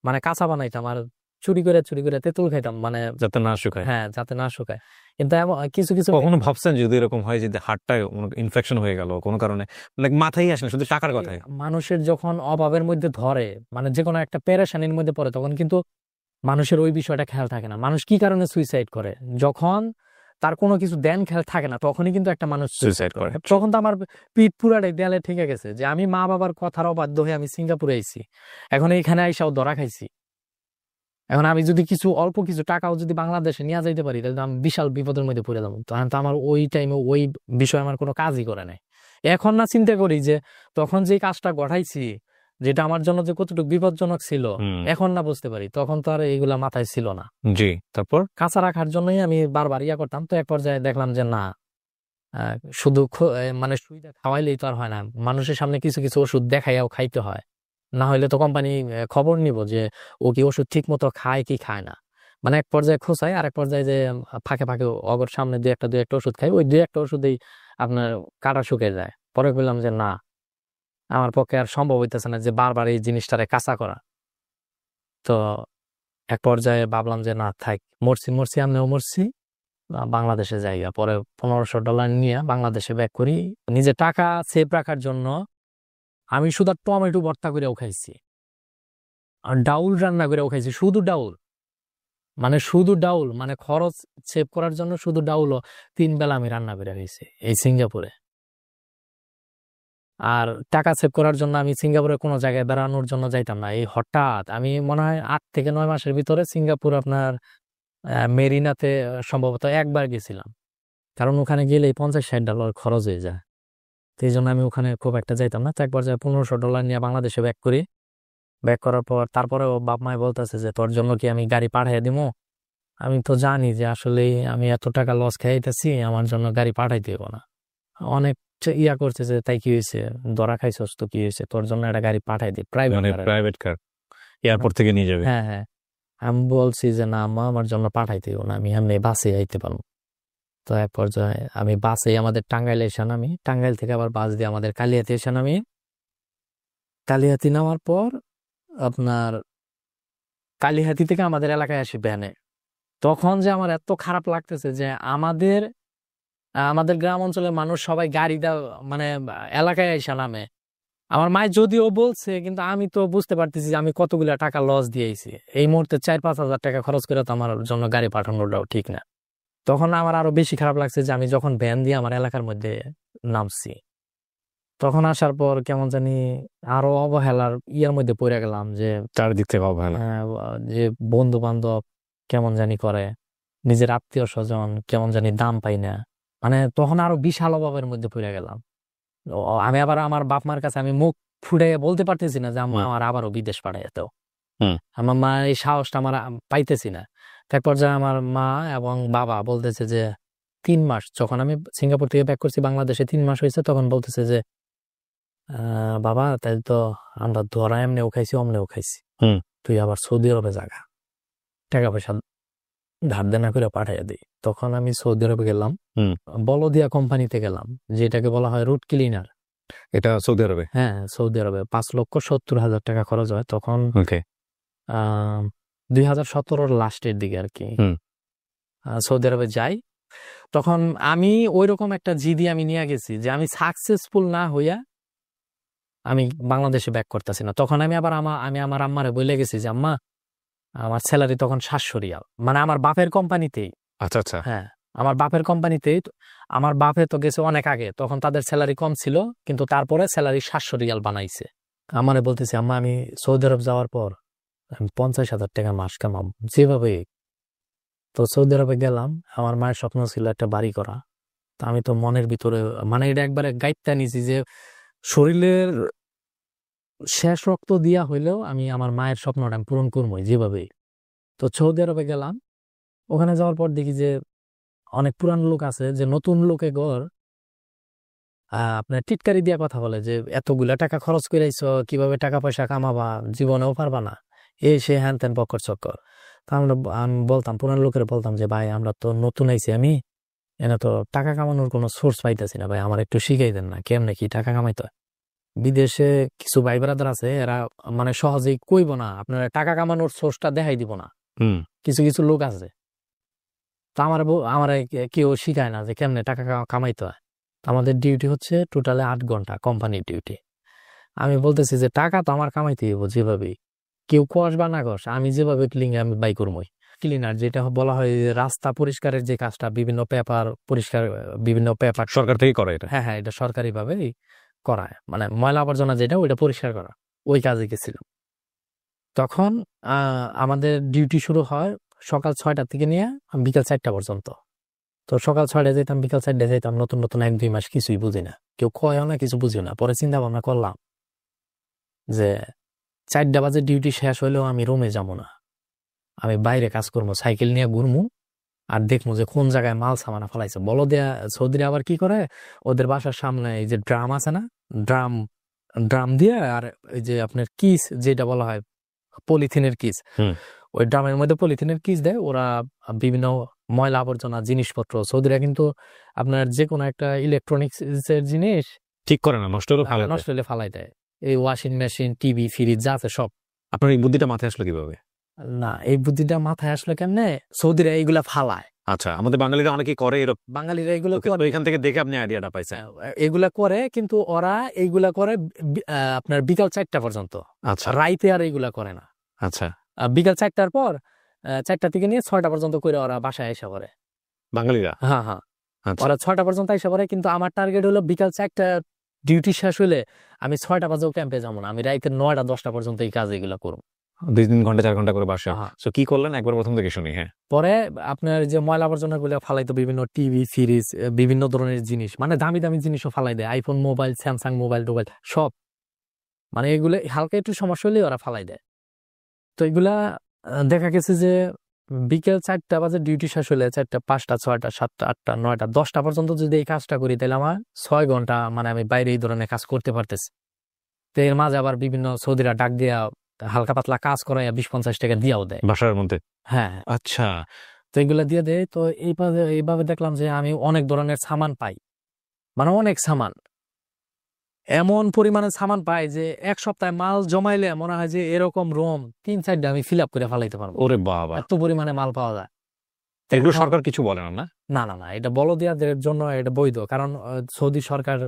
মানে কাঁচা বানাইতাম, আর চুরি করে তেঁতুল খাইতাম, মানে যাতে না শুকায়। হ্যাঁ, যাতে না শুকায়। কিন্তু কিছু কখনো ভাবছেন যদি এরকম হয় যে হাড়টায় ইনফেকশন হয়ে গেল কোনো কারণে, মাথায় আসে না, শুধু টাকার কথায়। মানুষের যখন অভাবের মধ্যে ধরে, মানে যে কোনো একটা পেরেশানির মধ্যে পড়ে, তখন কিন্তু মানুষের ওই বিষয়টা খেয়াল থাকে না। মানুষ কি কারণে সুইসাইড করে, যখন তার কোনো কিছু দেন খেয়াল থাকে না, তখনই কিন্তু একটা মানুষ সুইসাইড করে। তখন তো আমার পিঠ পুরাটাই দেয়ালে ঠেকে গেছে যে আমি মা বাবার কথার অবাধ্য হয়ে আমি সিঙ্গাপুরে আইছি, এখন এইখানে আইসাও ধরা খাইছি। এখন আমি যদি অল্প কিছু টাকাও যদি বাংলাদেশে নিয়ে যাইতে পারি, তাহলে আমি বিশাল বিপদের মধ্যে পড়ে যাবো। তখন তো আমার ওই টাইমে ওই বিষয়ে আমার কোনো কাজই করে নাই। এখন না চিন্তা করি যে তখন যে কাজটা ঘটাইছি, যেটা আমার জন্য যে কতটুকু বিপজ্জনক ছিল, এখন না বুঝতে পারি। তখন তো আর এইগুলা মাথায় ছিল না। জি, তারপর কাঁচা রাখার জন্যই আমি বারবার ইয়া করতাম। তো এক পর্যায়ে দেখলাম যে না, শুধু মানে সুইটা খাওয়াইলেই তো আর হয় না, মানুষের সামনে কিছু কিছু ওষুধ দেখাইয়াও খাইতে হয়, না হইলে তো কোম্পানি খবর নিব যে ও কি ওষুধ ঠিক মতো খায় কি খায় না। মানে এক পর্যায়ে খোঁচাই, আর এক পর্যায়ে যে ফাঁকে ফাঁকে অগর সামনে দুই একটা ওষুধ খাই, ওই 2-1 ওষুধেই আপনার কাটা শুকিয়ে যায়। পরে বললাম যে না, আমার পক্ষে আর সম্ভব হইতেছে না যে বারবার এই জিনিসটারে কাঁচা করা। তো এক পর্যায়ে ভাবলাম যে না থাক, মরছি আমিও মরছি, বাংলাদেশে যাইগা। পরে $1500 নিয়ে বাংলাদেশে ব্যাক করি। নিজে টাকা সেভ রাখার জন্য আমি শুধু টমেটো ভর্তা করেও খাইছি, আর ডাউল রান্না করেও খাইছি, শুধু ডাউল। মানে শুধু ডাউল, মানে খরচ সেভ করার জন্য শুধু ডাউলও 3 বেলা আমি রান্না করে গেছি এই সিঙ্গাপুরে। আর টাকা সেভ করার জন্য আমি সিঙ্গাপুরে কোনো জায়গায় বেড়ানোর জন্য যাইতাম না। এই হঠাৎ আমি মনে হয় 8 থেকে 9 মাসের ভিতরে সিঙ্গাপুর আপনার মেরিনাতে সম্ভবত একবার গেছিলাম, কারণ ওখানে গেলেই $50-60 খরচ হয়ে যায়। তো এই জন্য আমি ওখানে খুব একটা যাইতাম না। তো একবার যাই $1500 নিয়ে বাংলাদেশে ব্যাক করি। ব্যাক করার পর তারপরে ও বাপ মাই বলতেছে যে তোর জন্য কি আমি গাড়ি পাঠিয়ে দিবো। আমি তো জানি যে আসলে আমি এত টাকা লস খাইতেছি, আমার জন্য গাড়ি পাঠাই দিব না। অনেক ইয়া করছে যে তাই কি হয়েছে, ধরা খাইছস তো কি হয়েছে, তোর জন্য একটা গাড়ি পাঠাই দিই প্রাইভেট কার এয়ারপোর্ট থেকে নিয়ে যাবে। হ্যাঁ হ্যাঁ, আমি বলছি যে না আম্মা, আমার জন্য পাঠাই দিও না, আমি এমনি বাসে আইতে পারবো। তো এক পর্যায়ে আমি বাসে আমাদের টাঙ্গাইলে এসে নামি, টাঙ্গাইল থেকে আবার বাস দিয়ে আমাদের কালিয়াতি এসে নামি। কালিহাতি নামার পর আপনার কালিহাতি থেকে আমাদের এলাকায় আসি ভ্যানে। তখন যে আমার এত খারাপ লাগতেছে যে আমাদের আমাদের গ্রাম অঞ্চলের মানুষ সবাই গাড়ি মানে এলাকায় এসে নামে। আমার মায়ের যদিও বলছে, কিন্তু আমি তো বুঝতে পারতেছি যে আমি কতগুলা টাকা লস দিয়েছি। এই মুহূর্তে 4-5 হাজার টাকা খরচ করে তো আমার জন্য গাড়ি পাঠানোটাও ঠিক না। তখন আমার আরো বেশি খারাপ লাগছে যে আমি যখন ভ্যান দিয়ে আমার এলাকার মধ্যে নামছি, তখন আসার পর কেমন জানি আরো অবহেলার ইয়ার মধ্যে পড়ে গেলাম যে চারিদিক থেকে অবহেলা। যে বন্ধু বান্ধব কেমন জানি করে, নিজের আত্মীয় স্বজন কেমন জানি দাম পাই না। মানে তখন আরো বিশাল অভাবের মধ্যে পড়ে গেলাম। আমি আবার আমার বাপ মার কাছে আমি মুখ ফুটে বলতে পারতেছি না যে আমার আবারও বিদেশ পাঠায় এত। আমার মা এই সাহসটা আমার পাইতেছি না। এক পর্যায়ে আমার মা এবং বাবা বলতেছে যে 3 মাস, যখন আমি সিঙ্গাপুর থেকে ব্যাক করছি বাংলাদেশে 3 মাস হয়েছে, তখন বলতেছে যে বাবা তাই তো আমরা ধরা এমনিও খাইছি অমনেও খাইছি, তুই আবার সৌদি আরবে জাগা, টাকা পয়সা ধার দেনা করে পাঠাইয়া দিই। তখন আমি সৌদি আরবে গেলাম, বলদিয়া কোম্পানিতে গেলাম, যেটাকে বলা হয় রুট ক্লিনার। এটা সৌদি আরবে? হ্যাঁ, সৌদি আরবে 5,70,000 টাকা খরচ হয় তখন। 2017 লাস্টের দিকে আর কি সৌদি আরবে যাই। তখন আমি ওইরকম একটা জিদি আমি নিয়ে গেছি যে আমি সাকসেসফুল না হইয়া আমি বাংলাদেশে ব্যাক করতেছি না। তখন আমি আবার আমি আমার আম্মারে বলে গেছি যে আম্মা, আমার স্যালারি তখন 700 রিয়াল, মানে আমার বাপের কোম্পানিতেই। আচ্ছা আচ্ছা। হ্যাঁ, আমার বাপের কোম্পানিতেই। আমার বাপে তো গেছে অনেক আগে, তখন তাদের স্যালারি কম ছিল, কিন্তু তারপরে স্যালারি 700 রিয়াল বানাইছে। আমারে বলতেছি আম্মা, আমি সৌদি আরব যাওয়ার পর আমি 50,000 টাকা মাস কামাম যেভাবে। তো সৌদি আরবে গেলাম, আমার মায়ের স্বপ্ন ছিল একটা বাড়ি করা। তা আমি তো মনের ভিতরে মানে এটা একবারে গাইডটা নিছি যে শরীরের শেষ রক্ত দিয়া হইলেও আমি আমার মায়ের স্বপ্নটা আমি পূরণ করবোই যেভাবেই। তো সৌদি আরবে গেলাম, ওখানে যাওয়ার পর দেখি যে অনেক পুরান লোক আছে, যে নতুন লোকে ঘর আপনার টিটকারি দিয়া কথা বলে যে এতগুলা টাকা খরচ করাইছ, কিভাবে টাকা পয়সা কামাবা, জীবনেও পারবা না, এই সে হ্যান ত্যান বকর চক্কর। তা আমি বলতাম পুরান লোকের, বলতাম যে ভাই আমরা তো নতুন আইছি, আমি এনে তো টাকা কামানোর কোনো সোর্স পাইতেছি না, ভাই আমার একটু শিখাই দেন না কেমনে কি টাকা কামাইতে হয়। বিদেশে কিছু ভাই ব্রাদার আছে, এরা মানে সহজেই কইব না, আপনার টাকা কামানোর সোর্সটা দেখাই দিব না। কিছু কিছু লোক আছে, তা আমার কেউ শিখায় না যে কেমনে টাকা কামাইতে হয়। আমাদের ডিউটি হচ্ছে টোটালে 8 ঘন্টা কোম্পানির ডিউটি। আমি বলতেছি যে টাকা তো আমার কামাইতে হইব যেভাবেই, কেউ কষ বা না কষ, আমি যেভাবে আমি বাই করবই। ক্লিনার যেটা বলা হয় রাস্তা পরিষ্কারের যে কাজটা, বিভিন্ন পেপার পরিষ্কার, বিভিন্ন পেপার সরকার থেকে করে এটা? হ্যাঁ হ্যাঁ, এটা সরকারি ভাবে করায়, মানে ময়লা আবর্জনা যেটা ওইটা পরিষ্কার করা, ওই কাজে গেছিলাম। তখন আমাদের ডিউটি শুরু হয় সকাল 6টা থেকে নিয়ে বিকাল 4টা পর্যন্ত। তো সকাল 6টায় যেতাম, বিকাল 4টায় যেতাম। নতুন নতুন 1-2 মাস কিছুই বুঝি না, কেউ কয়ও না, কিছু বুঝিও না। পরে চিন্তা ভাবনা করলাম যে 4টা বাজে ডিউটি শেষ হইলেও আমি রুমে যাবো না, আমি বাইরে কাজ করবো, সাইকেল নিয়ে ঘুরমু আর দেখবো যে কোন জায়গায় মাল সামানা ফেলাইছে। বলো দেয়া সৌদিরা আবার কি করে, ওদের বাসার সামনে এই যে ড্রাম আছে না, ড্রাম দিয়ে, আর এই যে আপনার কিস যেটা বলা হয় পলিথিনের কিস, ওই ড্রামের মধ্যে পলিথিনের কিস দেয় ওরা। বিভিন্ন ময়লা আবর্জনা জিনিসপত্র, সৌদিরা কিন্তু আপনার যে কোনো একটা ইলেকট্রনিক্স এর জিনিস ঠিক করে না, নষ্ট হলে ফালাই দেয়। এই ওয়াশিং মেশিন, টিভি, ফ্রিজ যা আছে সব। আপনার এই বুদ্ধিটা মাথায় আসলো কিভাবে? না, এই বুদ্ধিটা মাথায় আসলো কেমনে, সৌদিরা এইগুলা ফালায়। আচ্ছা, আমাদের বাঙালিরা অনেকে করে এরকম। বাঙালিরা এগুলো এখান থেকে দেখে আপনি আইডিয়াটা পাইছেন? এগুলা করে, কিন্তু ওরা এইগুলা করে আপনার বিকাল 4টা পর্যন্ত। আচ্ছা, রাইতে আর এইগুলা করে না। আচ্ছা, বিকাল 4টার পর 4টা থেকে নিয়ে 6টা পর্যন্ত করে ওরা বাসায় এসে পড়ে। বাঙালিরা? হ্যাঁ হ্যাঁ, আচ্ছা। ওরা 6টা পর্যন্ত এসে পড়ে, কিন্তু আমার টার্গেট হলো বিকাল 4টা ডিউটি শেষ হলে আমি 6টা বাজেও ক্যাম্পে যাবো না, আমি রাইতে 9টা 10টা পর্যন্ত এই কাজ এগুলো করবো। 2-3 ঘন্টা 4 ঘন্টা করে বাসা। হ্যাঁ। সো কি করলেন একবার প্রথম থেকে শুনি। হ্যাঁ, পরে আপনার যে ময়লা আবর্জনা গুলো ফালাইতো, বিভিন্ন টিভি সিরিজ, বিভিন্ন ধরনের জিনিস, মানে দামি দামি জিনিসও ফালাই দেয়, আইফোন মোবাইল, স্যামসাং মোবাইল টোবাইল সব, মানে এগুলো হালকা একটু সমস্যা হলেই ওরা ফালাই দেয়। তো এগুলা দেখা গেছে যে বিকেল 4টা বাজে ডিউটি শেষ হলে 4টা 5টা 6টা 7টা 8টা 9টা 10টা পর্যন্ত যদি এই কাজটা করি, তাহলে আমার 6 ঘন্টা মানে আমি বাইরে এই ধরনের কাজ করতে পারতেছি। তো এর মাঝে আবার বিভিন্ন সৌদিরা ডাক দিয়া হালকা পাতলা কাজ করাইয়া 20-50 টাকা দিয়াও দেয় বাসার মধ্যে। হ্যাঁ, আচ্ছা। তো এগুলা দিয়ে দেয়। তো এইভাবে দেখলাম যে আমি অনেক ধরনের সামান পাই, মানে অনেক সামান, এমন পরিমাণে সামান পাই যে এক সপ্তাহে মাল জমাইলে মনে হয় যে এরকম রোম 3-4টা আমি ফিল আপ করে ফেলাইতে পারবো, ওরে বাবা, এত পরিমাণে মাল পাওয়া যায়। এগুলো সরকার কিছু বলে না? না না না, এটা বলদিয়াদের জন্য এটা বৈধ, কারণ সৌদি সরকার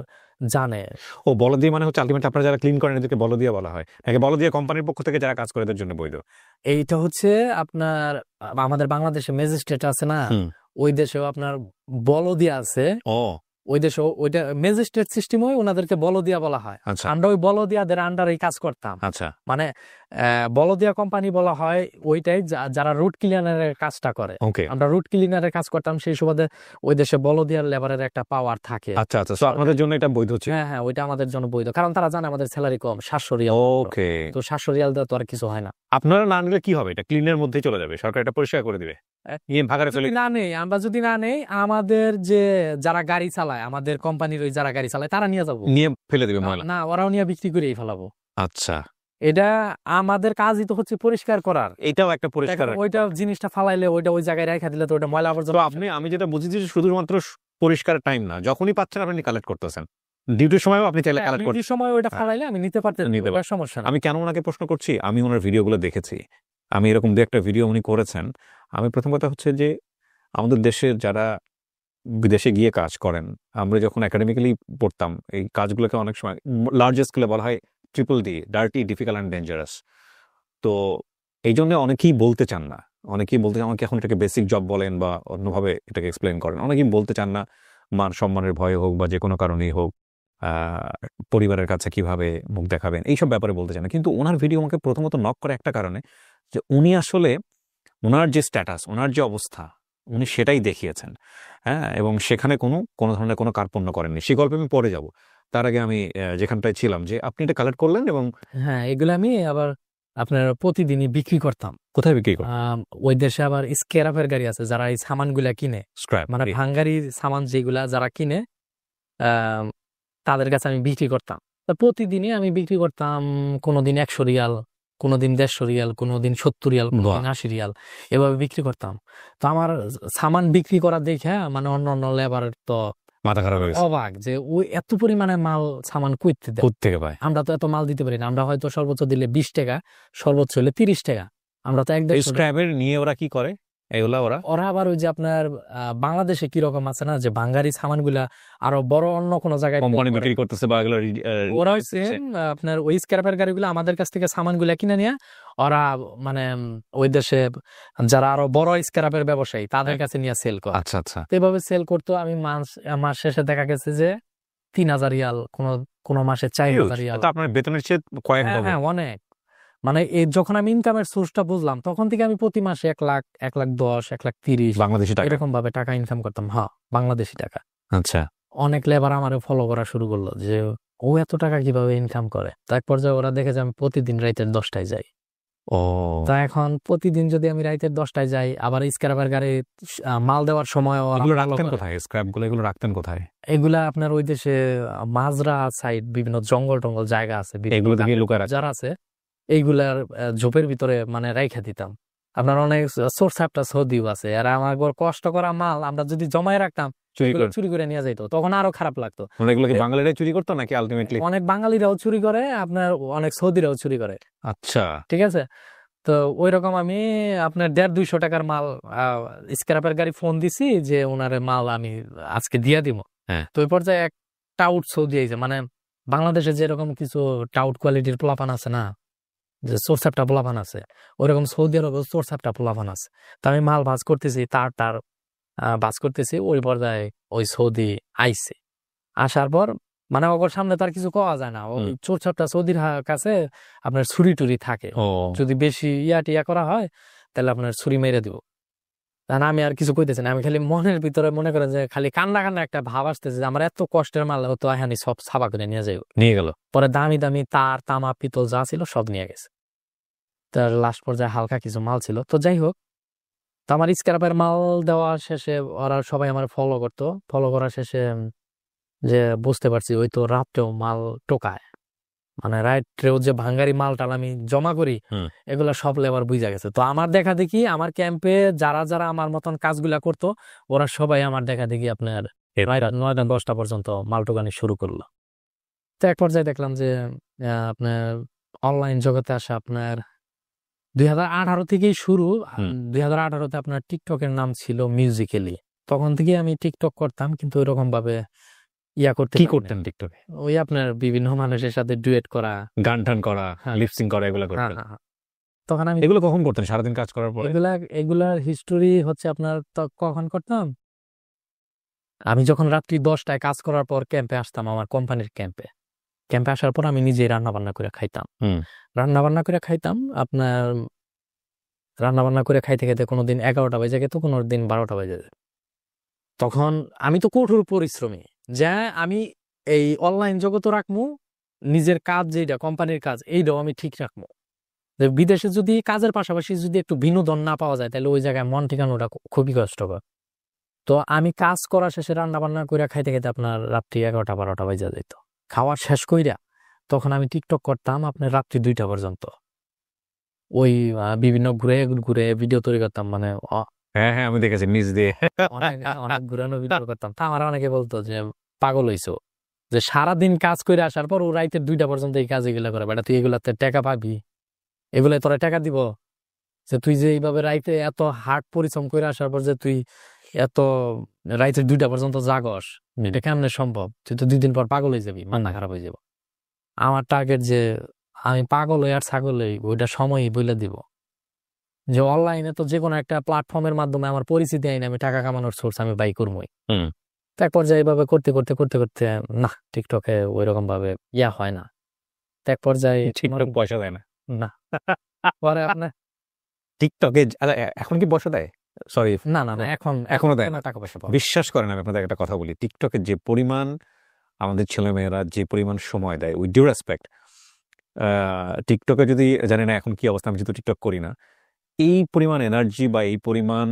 জানে। ও, বলদিয়া মানে হচ্ছে আলটিমেটলি আপনারা যারা ক্লিন করেন এদেরকে বলদিয়া বলা হয় নাকি বলদিয়া কোম্পানির পক্ষ থেকে যারা কাজ করে এদের জন্য বৈধ? এইটা হচ্ছে আপনার আমাদের বাংলাদেশে ম্যাজিস্ট্রেট আছে না, ওই দেশেও আপনার বলদিয়া আছে। ও, ওই দেশে ওইটা ম্যাজিস্ট্রেট সিস্টেম হয়, ওনাদেরকে বলদিয়া বলা হয়। আচ্ছা আমরা ওই বলদিয়াদের আন্ডারেই কাজ করতাম। আচ্ছা। মানে বলদিয়া কোম্পানি বলা হয় ওইটাই যারা রুট ক্লিনারের কাজটা করে। ওকে, আমরা রুট ক্লিনারের কাজ করতাম, সেই সুবাদে ওই দেশে বলদিয়ার লেবারের একটা পাওয়ার থাকে। আচ্ছা আচ্ছা। সো আপনাদের জন্য এটা বৈধ হচ্ছে? হ্যাঁ হ্যাঁ, ওইটা আমাদের জন্য বৈধ, কারণ তারা জানে আমাদের স্যালারি কম, 700 রিয়াল। ওকে। তো 700 রিয়াল দেওয়া তো আর কিছু হয় না। আপনারা না নিলে কি হবে? এটা ক্লিনের মধ্যেই চলে যাবে, সরকার এটা পরিষ্কার করে দিবে, গিয়ে ভাগারে ফেলে। আমরা যদি না নেই, আমাদের যে যারা গাড়ি চালায়, আমাদের কোম্পানির ওই যারা গাড়ি চালায় তারা নিয়ে যাবো, নিয়ে ফেলে দিবে ময়লা? না, ওরাও নিয়ে বিক্রি করেই ফেলাবো। আচ্ছা, এটা আমাদের কাজই তো হচ্ছে পরিষ্কার করার। এটাও একটা পরিষ্কার। ওইটা জিনিসটা ফালাইলে ওইটা ওই জায়গায় রেখে দিলে তো ওটা ময়লা আবর্জনা। আমি যেটা বুঝেছি শুধুমাত্র পরিষ্কার টাইম না, যখনই পাচ্ছেন আপনি কালেক্ট করতেছেন, ডিউটির সময়ও আপনি চাইলে কালেক্ট করতে। সময় ওইটা ফালাইলে আমি নিতে পারতেন, সমস্যা না। আমি কেন ওনাকে প্রশ্ন করছি, আমি ওনার ভিডিওগুলো দেখেছি, আমি এরকম দু একটা ভিডিও উনি করেছেন। আমি প্রথম কথা হচ্ছে যে আমাদের দেশের যারা বিদেশে গিয়ে কাজ করেন, আমরা যখন একাডেমিক্যালি পড়তাম এই কাজগুলোকে অনেক সময় লার্জ স্কেলে বলা হয় TDD, dirty, difficult and dangerous. তো এই জন্য অনেকেই বলতে চান না, আমাকে এখন এটাকে বেসিক জব বলেন বা অন্যভাবে এটাকে এক্সপ্লেন করেন, অনেকেই বলতে চান না, মান সম্মানের ভয়ে হোক বা যে কোনো কারণেই হোক, পরিবারের কাছে কিভাবে মুখ দেখাবেন এইসব ব্যাপারে বলতে চান না। কিন্তু ওনার ভিডিও আমাকে প্রথমত নক করে একটা কারণে, যে উনি আসলে ওনার যে স্ট্যাটাস, ওনার যে অবস্থা, উনি সেটাই দেখিয়েছেন। হ্যাঁ, এবং সেখানে কোনো ধরনের কোনো কার্পণ্য করেননি। সেই গল্পে আমি পরে যাব। তার আগে আমি যেখানটায় ছিলাম, যে আপনি এটা কালেক্ট করলেন এবং হ্যাঁ, এগুলো আমি আবার আপনার প্রতিদিনই বিক্রি করতাম। কোথায় বিক্রি করেন? ওই দেশে আবার স্ক্র্যাপের গাড়ি আছে, যারা এই সামানগুলা কিনে, স্ক্র্যাপ মানে ভাঙ্গারি সামান যেগুলা যারা কিনে, তাদের কাছে আমি বিক্রি করতাম। প্রতিদিনই আমি বিক্রি করতাম, কোনোদিন 100 রিয়াল, কোনোদিন 150 রিয়াল, কোনোদিন 70 রিয়াল, কোনোদিন 80 রিয়াল, এভাবে বিক্রি করতাম। তো আমার সামান বিক্রি করা দেখে মানে অন্য লেবার তো মাথা খারাপ হয়ে গেছে, অবাক যে ওই এত পরিমাণে মাল সামান কইতে দেয়, থেকে পায়। আমরা তো এত মাল দিতে পারি না, আমরা হয়তো সর্বোচ্চ দিলে 20 টাকা, সর্বোচ্চ হলে 30 টাকা, আমরা তো স্ক্র্যাপের নিয়ে ওরা কি করে এগুলা? ওরা আবার ওই যে আপনার বাংলাদেশে কি রকম আছে না, যে বাঙালি সামানগুলা আরো বড় অন্য কোনো জায়গায় কোম্পানি বিক্রি করতেছে বা এগুলো ওরা হচ্ছে আপনার ওই স্ক্র্যাপের গাড়িগুলো আমাদের কাছ থেকে সামানগুলা কিনে নিয়ে ওরা মানে ওই দেশে যারা আরো বড় স্ক্র্যাপের ব্যবসায়ী তাদের কাছে নিয়ে সেল করে। আচ্ছা আচ্ছা। এভাবে সেল করতো। আমি মাস শেষে দেখা গেছে যে 3000 রিয়াল, কোন মাসে 4000 রিয়াল। আপনার বেতনের চেয়ে কয়েক ডবল। হ্যাঁ, অনেক। মানে যখন আমি ইনকামের সোর্সটা বুঝলাম, তখন থেকে আমি প্রতি মাসে 1 লাখ, 1,10,000, 1,30,000 বাংলাদেশি টাকা, এরকম ভাবে টাকা ইনকাম করতাম। হ্যাঁ, বাংলাদেশি টাকা। আচ্ছা। অনেক লেবার আমারে ফলো করা শুরু করলো যে ও এত টাকা কিভাবে ইনকাম করে। তার পর্যায়ে ওরা দেখে যে আমি প্রতিদিন রাইতের 10টায় যাই। ও, তা এখন প্রতিদিন যদি আমি রাইতের 10টায় যাই, আবার স্ক্র্যাপের গাড়ি মাল দেওয়ার সময় এগুলো রাখতেন কোথায়? স্ক্র্যাপগুলো এগুলো রাখতেন কোথায়? এগুলা আপনার ওই দেশে মাজরা সাইড, বিভিন্ন জঙ্গল টঙ্গল জায়গা আছে, এগুলো থেকে লুকায় যারা আছে, এইগুলার ঝোপের ভিতরে মানে রাইখা দিতাম। আপনার অনেক সোর্স একটা সৌদিও আছে, আর আমার কষ্ট করা মাল আমরা যদি জমায় রাখতাম, চুরি করে নিয়ে যাইতো, তখন আরো খারাপ লাগতো। এগুলো কি বাঙালিরাই চুরি করতো নাকি আলটিমেটলি? অনেক বাঙালিরাও চুরি করে, আপনার অনেক সৌদিরাও চুরি করে। আচ্ছা, ঠিক আছে। তো ওই রকম আমি আপনার 150-200 টাকার মাল স্ক্র্যাপের গাড়ি ফোন দিছি যে ওনারে মাল আমি আজকে দিয়া দিব। হ্যাঁ। তো ওই পর্যায়ে এক টাউট সৌদি আইছে, মানে বাংলাদেশে যেরকম কিছু টাউট কোয়ালিটির পোলাপান আছে না, যে চোরচাপটা পোলাপান আছে, ওইরকম সৌদি আরবেও চোরচাপটা পোলাপান আছে। তো আমি মাল ভাজ করতেছি, তার ভাজ করতেছি, ওই পর্যায়ে ওই সৌদি আইছে। আসার পর মানে ওর সামনে তার কিছু কওয়া যায় না, ওই চোরচাপটা সৌদির কাছে আপনার ছুরি টুরি থাকে, যদি বেশি টিয়া করা হয় তাহলে আপনার ছুরি মেরে দিব। কারণ আমি আর কিছু কইতেছি না, আমি খালি মনের ভিতরে মনে করেন যে খালি কান্না কান্না একটা ভাব আসতেছে যে আমার এত কষ্টের মাল হতো এখানে সব ছাপা করে নিয়ে যাই, নিয়ে গেল। পরে দামি দামি তার তামা পিতল যা ছিল সব নিয়ে গেছে। তার লাস্ট পর্যায়ে হালকা কিছু মাল ছিল। তো যাই হোক, তো আমার স্ক্র্যাপের মাল দেওয়া শেষে ওরা সবাই আমার ফলো করতো, ফলো করা শেষে যে বুঝতে পারছি ওই তো রাত্রেও মাল টোকায়, মানে রাত্রেও যে ভাঙ্গারি মাল টাল আমি জমা করি এগুলা সব লেবার বুঝা গেছে। তো আমার দেখা দেখি আমার ক্যাম্পে যারা যারা আমার মতন কাজগুলা করতো ওরা সবাই আমার দেখা দেখি আপনার 9টা 10টা পর্যন্ত মাল টোকানি শুরু করলো। তো এক পর্যায়ে দেখলাম যে আপনার অনলাইন জগতে আসা আপনার 2018 থেকেই শুরু। 2018-তে আপনার টিকটকের নাম ছিল মিউজিক্যালি। তখন থেকে আমি টিকটক করতাম, কিন্তু ওইরকম ভাবে করতে কি করতেন টিকটকে? ওই আপনার বিভিন্ন মানুষের সাথে ডুয়েট করা, গান টান করা, লিপসিং করা, এগুলো করতেন? তখন আমি এগুলো কখন করতেন সারাদিন কাজ করার পরে? এগুলার হিস্টোরি হচ্ছে আপনার কখন করতাম, আমি যখন রাত্রি 10টায় কাজ করার পর ক্যাম্পে আসতাম, আমার কোম্পানির ক্যাম্পে আসার পর আমি নিজেই রান্না বান্না করে খাইতাম। আপনার রান্না বান্না করে খাইতে খাইতে কোনোদিন 11টা বেজে যেত, কোনোদিন 12টা বেজে যেত। তখন আমি তো কঠোর পরিশ্রমী, যা আমি এই অনলাইন জগৎও রাখবো, নিজের কাজ যেটা কোম্পানির কাজ এইটাও আমি ঠিক রাখবো। বিদেশে যদি কাজের পাশাপাশি যদি একটু বিনোদন না পাওয়া যায় তাহলে ওই জায়গায় মন ঠিকানোটা খুবই কষ্টকর। তো আমি কাজ করা শেষে রান্না বান্না করে খাইতে খাইতে আপনার রাত্রি 11টা 12টা বেজে যেত। খাওয়া শেষ কইরা তখন আমি টিকটক করতাম আপনার রাত্রি 2টা পর্যন্ত। ওই বিভিন্ন ঘুরে ঘুরে ভিডিও তৈরি করতাম, মানে হ্যাঁ আমি দেখেছি নিজ দিয়ে অনেক ঘুরানো ভিডিও করতাম। তা আমার অনেকে বলতো যে পাগল হইছো, যে সারাদিন কাজ করে আসার পর ও রাইতে 2টা পর্যন্ত এই কাজ এগুলা করে, বেটা তুই এগুলাতে টাকা পাবি, এগুলা তোরা টাকা দিব, যে তুই যে এইভাবে রাইতে এত হার্ড পরিশ্রম করে আসার পর যে তুই এত রাইতে 2টা পর্যন্ত জাগস, এটা কেমনে সম্ভব? তুই তো 2 দিন পর পাগল হয়ে যাবি, মাথা খারাপ হয়ে যাব। আমার টার্গেট যে আমি পাগল হই আর ছাগল হই ওইটা সময়ই বলে দিব, যে অনলাইনে তো যে কোনো একটা প্ল্যাটফর্মের মাধ্যমে আমার পরিচিতি আইনে আমি টাকা কামানোর সোর্স আমি বাই করবোই। তো এক পর্যায়ে এইভাবে করতে করতে করতে করতে না টিকটকে ওইরকম ভাবে হয় না। তো এক পর্যায়ে টিকটক পয়সা দেয় না পরে আপনার টিকটকে এখন কি পয়সা দেয়? সরি, না এখনো দেয় না, টাকা পয়সা বিশ্বাস করেন। আমি আপনাদের একটা কথা বলি, টিকটকে যে পরিমাণ আমাদের ছেলেমেয়েরা যে পরিমাণ সময় দেয়, উইথ ডিউ রেসপেক্ট, টিকটকে যদি জানি না এখন কি অবস্থা, আমি যেহেতু টিকটক করি না, এই পরিমাণ এনার্জি বা এই পরিমাণ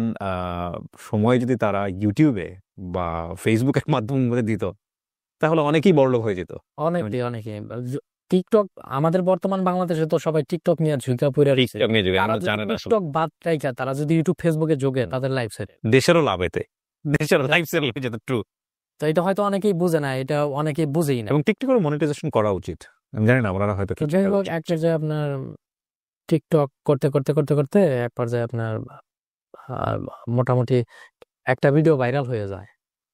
সময় যদি তারা ইউটিউবে বা ফেসবুকের মাধ্যমে দিত তাহলে অনেকেই বড়লোক হয়ে যেত। অনেকে টিকটক আমাদের বর্তমান বাংলাদেশে তো সবাই টিকটক নিয়ে ঝুঁকা পড়ে টিকটক বাদ রাইখা তারা যদি ইউটিউব ফেসবুকে যোগে তাদের লাইফ সেট, দেশেরও লাভ, এতে দেশেরও লাইফ সেট হয়ে যেত। ট্রু। তো এটা হয়তো অনেকেই বুঝে না, এটা অনেকেই বুঝেই না, এবং টিকটকের মনিটাইজেশন করা উচিত। আমি জানি না ওনারা হয়তো যাই হোক একটা যে আপনার টিকটক করতে করতে করতে করতে এক পর্যায়ে আপনার মোটামুটি একটা ভিডিও ভাইরাল হয়ে যায়।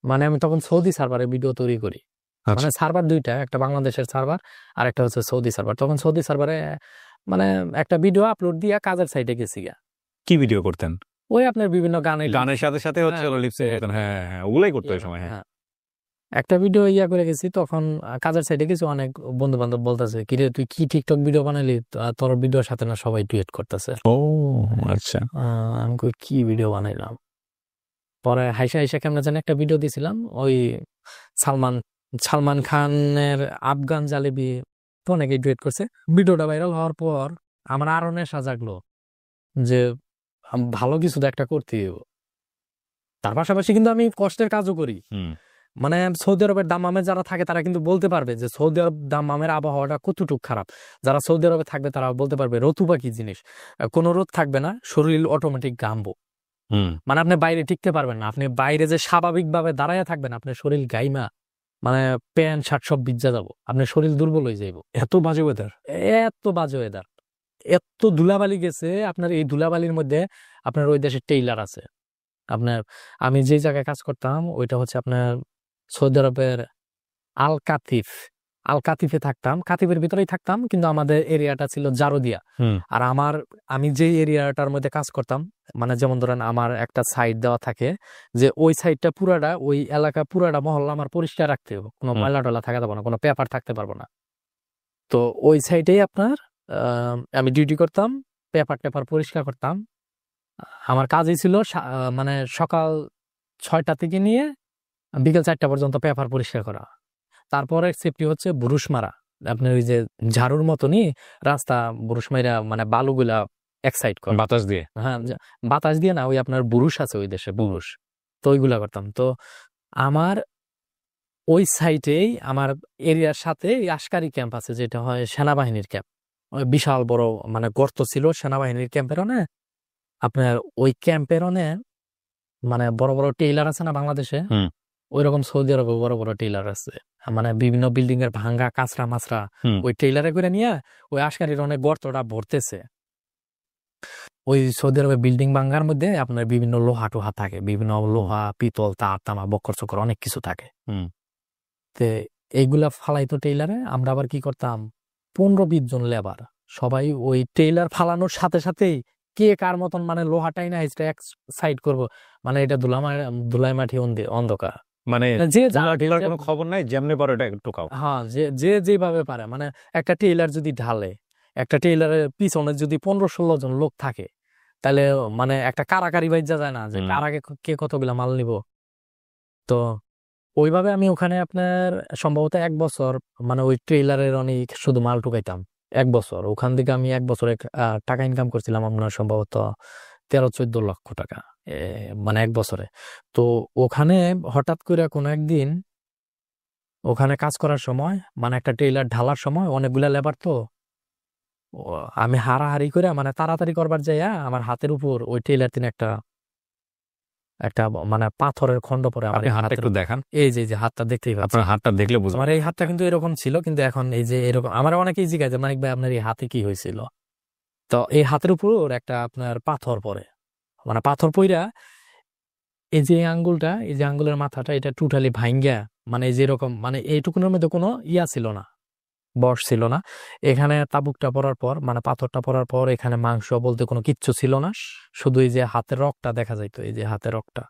মানে আমি তখন সৌদি সার্ভারে ভিডিও তৈরি করি, মানে সার্ভার 2টা, একটা বাংলাদেশের সার্ভার আর একটা হচ্ছে সৌদি সার্ভার। তখন সৌদি সার্ভারে মানে একটা ভিডিও আপলোড দিয়া কাজের সাইডে গেছি গা। কি ভিডিও করতেন? ওই আপনার বিভিন্ন গানের সাথে সাথে হচ্ছে লিপসিং করতেন। হ্যাঁ ওগুলাই করতে ওই সময়। হ্যাঁ একটা ভিডিও করে গেছি, তখন কাজের সাইডে গেছি, অনেক বন্ধু বান্ধব বলতেছে কিরে তুই কি টিকটক ভিডিও বানালি, তোর ভিডিওর সাথে না সবাই ডুয়েট করতেছে। ও আচ্ছা। আমি কি ভিডিও বানাইলাম, পরে হাইসা হাইসা কেমন জানি একটা ভিডিও দিছিলাম, ওই সালমান খানের আফগান জালেবি, তো অনেকেই ডুয়েট করছে। ভিডিওটা ভাইরাল হওয়ার পর আমার আরো নেশা জাগলো যে ভালো কিছু তো একটা করতে হবে। তার পাশাপাশি কিন্তু আমি কষ্টের কাজও করি। মানে সৌদি আরবের দাম্মামে যারা থাকে তারা কিন্তু বলতে পারবে যে সৌদি আরব দাম্মামের আবহাওয়াটা কতটুকু খারাপ। যারা সৌদি আরবে থাকবে তারা বলতে পারবে রতুবা কি জিনিস, কোনো রোদ থাকবে না, শরীর অটোমেটিক ঘামবো। মানে আপনি বাইরে টিকতে পারবেন না, আপনি বাইরে যে স্বাভাবিকভাবে দাঁড়ায় থাকবেন আপনার শরীর গাইমা, মানে প্যান্ট শার্ট সব ভিজা যাবো, আপনার শরীর দুর্বল হয়ে যাইব। এত বাজে ওয়েদার, এত ধুলাবালি গেছে। আপনার এই ধুলাবালির মধ্যে আপনার ওই দেশের টেইলার আছে। আপনার আমি যে জায়গায় কাজ করতাম ওইটা হচ্ছে আপনার সৌদি আরবের আল আল কাতিফে থাকতাম, কাতিফের ভিতরেই থাকতাম, কিন্তু আমাদের এরিয়াটা ছিল জারুদিয়া। আর আমি যে এরিয়াটার মধ্যে কাজ করতাম, মানে যেমন ধরেন আমার একটা সাইড দেওয়া থাকে যে ওই সাইডটা পুরাটা, ওই এলাকা পুরাটা মহল্লা আমার পরিষ্কার রাখতে হবে, কোনো ময়লা টলা থাকা যাবে না, কোনো পেপার থাকতে পারবো না। তো ওই সাইডেই আপনার আমি ডিউটি করতাম, পেপার পরিষ্কার করতাম। আমার কাজই ছিল মানে সকাল 6টা থেকে নিয়ে বিকেল 4টা পর্যন্ত পেপার পরিষ্কার করা। তারপরে সেফটি হচ্ছে বুরুশ মারা, আপনার ওই যে ঝাড়ুর মতনই রাস্তা বুরুশ মাইরা, মানে বালুগুলা এক্সাইড করা বাতাস দিয়ে। হ্যাঁ, বাতাস দিয়ে না, ওই আপনার বুরুশ আছে ওই দেশে, বুরুশ, তো ওইগুলা করতাম। তো আমার ওই সাইটেই আমার এরিয়ার সাথে আশকারি ক্যাম্প আছে, যেটা হয় সেনাবাহিনীর ক্যাম্প। ওই বিশাল বড় মানে গর্ত ছিল সেনাবাহিনীর ক্যাম্পের অনে। আপনার ওই ক্যাম্পের অনে মানে বড় বড় টেইলার আছে না বাংলাদেশে, ওই রকম সৌদি আরবে বড় বড় টেইলার আছে, মানে বিভিন্ন বিল্ডিং এর ভাঙ্গা কাঁচরা মাছরা ওই টেইলারে করে নিয়ে ওই আশকারির অনেক গর্তটা ভরতেছে। ওই সৌদি আরবে বিল্ডিং ভাঙ্গার মধ্যে আপনার বিভিন্ন লোহা টোহা থাকে, বিভিন্ন লোহা, পিতল, তার, তামা, বক্কর চক্কর অনেক কিছু থাকে। তে এইগুলা ফালাইতো টেইলারে। আমরা আবার কি করতাম, 15-20 জন লেবার সবাই ওই টেইলার ফালানোর সাথে সাথেই কে কার মতন মানে লোহাটাই না এক সাইড করব, মানে এটা ধুলাই মাটি অন্ধকার, মানে যে কোনো খবর নাই, যেমনি পারো এটা একটু খাও। হ্যাঁ, যে যেভাবে পারে, মানে একটা টেইলার যদি ঢালে, একটা টেইলারের পিছনে যদি 15-16 জন লোক থাকে, তাহলে মানে একটা কারাকারি বাইজা যায় না, যে কার আগে কে কতগুলা মাল নিব। তো ওইভাবে আমি ওখানে আপনার সম্ভবত 1 বছর মানে ওই ট্রেইলারের অনেক শুধু মাল ঢুকাইতাম। 1 বছর ওখান থেকে আমি 1 বছরে টাকা ইনকাম করছিলাম আপনার সম্ভবত 13-14 লক্ষ টাকা, মানে 1 বছরে। তো ওখানে হঠাৎ করে কোনো একদিন ওখানে কাজ করার সময়, মানে একটা ট্রেইলার ঢালার সময় অনেকগুলা লেবার, তো আমি হারাহারি করে মানে তাড়াতাড়ি করবার যাইয়া আমার হাতের উপর ওই ট্রেইলার তিনি একটা মানে পাথরের খন্ড পরে আমার হাতটা একটু দেখান। এই যে হাতটা দেখতেই পাচ্ছেন, আপনার হাতটা দেখলে বুঝবেন। আমার এই হাতটা কিন্তু এরকম ছিল, কিন্তু এখন এই যে এরকম, আমার অনেকেই জিজ্ঞাসা, মানিক ভাই আপনার এই হাতে কি হয়েছিল? তো এই হাতের উপর একটা আপনার পাথর পরে, মানে পাথর পইরা এই যে আঙ্গুলটা, এই যে আঙ্গুলের মাথাটা, এটা টোটালি ভাঙ্গা, মানে যেরকম মানে এইটুকুনের মধ্যে কোনো ছিল না, বর্ষ ছিল না। এখানে তাবুকটা পরার পর, মানে পাথরটা পরার পর, এখানে মাংস বলতে কোনো কিচ্ছু ছিল না, শুধু এই যে হাতের রগটা দেখা যাইতো, এই যে হাতের রগটা।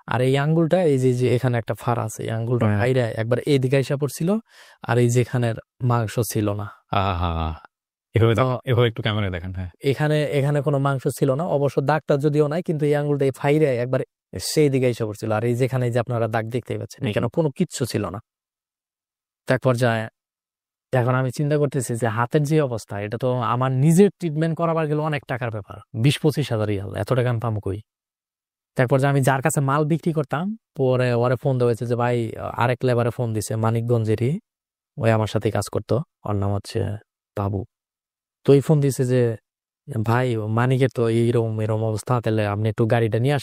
আর এই আঙ্গুলটা, এই যে এখানে একটা ফার আছে, এই আঙ্গুলটা হাইরা একবার এইদিকে এসে পড়ছিল, আর এই যেখানের মাংস ছিল না। এভাবে একটু ক্যামেরায় দেখেন। হ্যাঁ, এখানে কোনো মাংস ছিল না, অবশ্য দাগটা যদিও নাই, কিন্তু এই আঙ্গুলটা এই ফাইরে একবার সেই দিকে এসে পড়ছিল। আর এই যেখানে যে আপনারা দাগ দেখতেই পাচ্ছেন, এখানে কোনো কিচ্ছু ছিল না। তারপর যায়, এখন আমি চিন্তা করতেছি যে হাতের যে অবস্থা, এটা তো আমার নিজের ট্রিটমেন্ট করাবার গেলে অনেক টাকার ব্যাপার, 20-25 হাজার রিয়াল, এত টাকা আমি পাবো কই? তারপর যে আমি যার কাছে মাল বিক্রি করতাম, পরে ওরে ফোন দেওয়া হয়েছে যে ভাই, আরেক লেবারে ফোন দিছে মানিকগঞ্জেরই, ওই আমার সাথে কাজ করতো, ওর নাম হচ্ছে বাবু। তো এই ফোন দিছে যে ভাই, মানিকের তো এরকম অবস্থা, তাহলে আপনি একটু গাড়িটা নিয়ে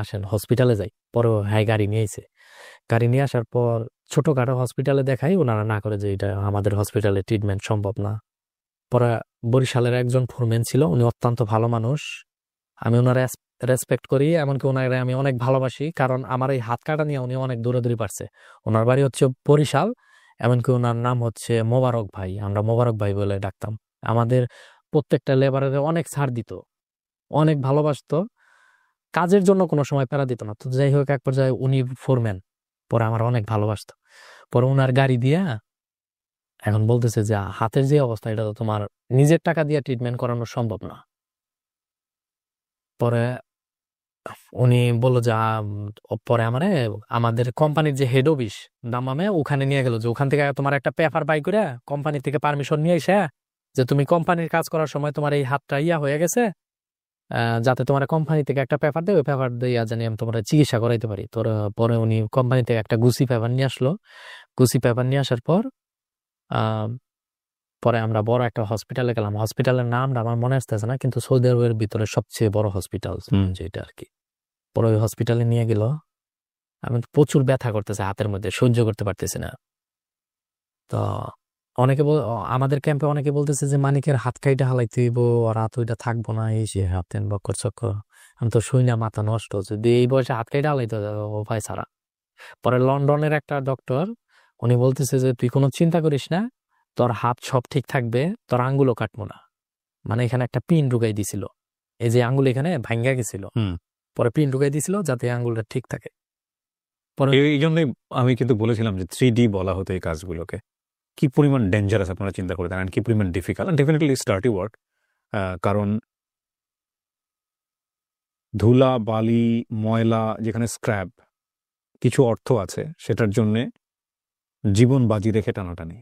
আসেন হসপিটালে যাই। পরে হ্যাঁ, গাড়ি নিয়ে আসার পর ছোটখাটো হসপিটালে দেখাই, ওনারা না করে যে এটা আমাদের হসপিটালে ট্রিটমেন্ট সম্ভব না। পরে বরিশালের একজন ফোরম্যান ছিল, উনি অত্যন্ত ভালো মানুষ, আমি ওনার রেসপেক্ট করি, এমনকি ওনারে আমি অনেক ভালোবাসি, কারণ আমার এই হাত কাটা নিয়ে উনি অনেক দূরে পারছে। ওনার বাড়ি হচ্ছে বরিশাল, এমনকি ওনার নাম হচ্ছে মোবারক ভাই, আমরা মোবারক ভাই বলে ডাকতাম। আমাদের প্রত্যেকটা লেবারের অনেক ছাড় দিত, অনেক ভালোবাসতো, কাজের জন্য কোনো সময় প্যারা দিত না। তো যাই হোক, এক পর্যায়ে উনি ফোরম্যান, পরে আমার অনেক ভালোবাসতো। পরে ওনার গাড়ি দিয়া এখন বলতেছে যে হাতের যে অবস্থা, এটা তো তোমার নিজের টাকা দিয়ে ট্রিটমেন্ট করানো সম্ভব না। পরে উনি বললো যে পরে আমাদের কোম্পানির যে হেড অফিস দাম্মামে, ওখানে নিয়ে গেল, যে ওখান থেকে তোমার একটা পেপার বাই করে কোম্পানি থেকে পারমিশন নিয়ে এসে, যে তুমি কোম্পানির কাজ করার সময় তোমার এই হাতটা হয়ে গেছে, যাতে তোমার কোম্পানি থেকে একটা পেপার দেয়, ওই পেপার দিয়ে জানি আমি তোমার চিকিৎসা করাইতে পারি। তোর পরে উনি কোম্পানি থেকে একটা গুছি পেপার নিয়ে আসলো। গুছি পেপার নিয়ে আসার পর পরে আমরা বড় একটা হসপিটালে গেলাম। হসপিটালের নামটা আমার মনে আসতেছে না, কিন্তু সৌদি আরবের ভিতরে সবচেয়ে বড় হসপিটাল যেটা আর কি। পরে ওই হসপিটালে নিয়ে গেল, আমি প্রচুর ব্যথা করতেছে হাতের মধ্যে, সহ্য করতে পারতেছি না। তো আমাদের ক্যাম্পে অনেকে বলতেছে যে মানিকের হাত কাইটা হালাইতে হইব, আর হাত ওইটা থাকবো না, এই যে হাতেন বক্কর চক্কর। আমি তো শুই না, মাথা নষ্ট, যদি এই বয়সে হাত কাইটা হালাইতে ও ভাই ছাড়া। পরে লন্ডনের একটা ডক্টর, উনি বলতেছে যে তুই কোনো চিন্তা করিস না, তোর হাত সব ঠিক থাকবে, তোর আঙ্গুলও কাটবো না। মানে এখানে একটা পিন ঢুকাই দিছিল, এই যে আঙ্গুল এখানে ভাঙ্গা গেছিল, পরে পিন ঢুকাই দিছিল যাতে আঙ্গুলটা ঠিক থাকে। পরে এই জন্যই আমি কিন্তু বলেছিলাম যে 3D বলা হতো এই কাজগুলোকে। কি পরিমাণ ডেঞ্জারাস আপনারা চিন্তা করে দেখেন, কি পরিমাণ ডিফিকাল্ট, ডেফিনেটলি স্টার্টি ওয়ার্ক। কারণ ধুলা, বালি, ময়লা, যেখানে স্ক্র্যাপ, কিছু অর্থ আছে সেটার জন্যে জীবন বাজি রেখে টানাটানি।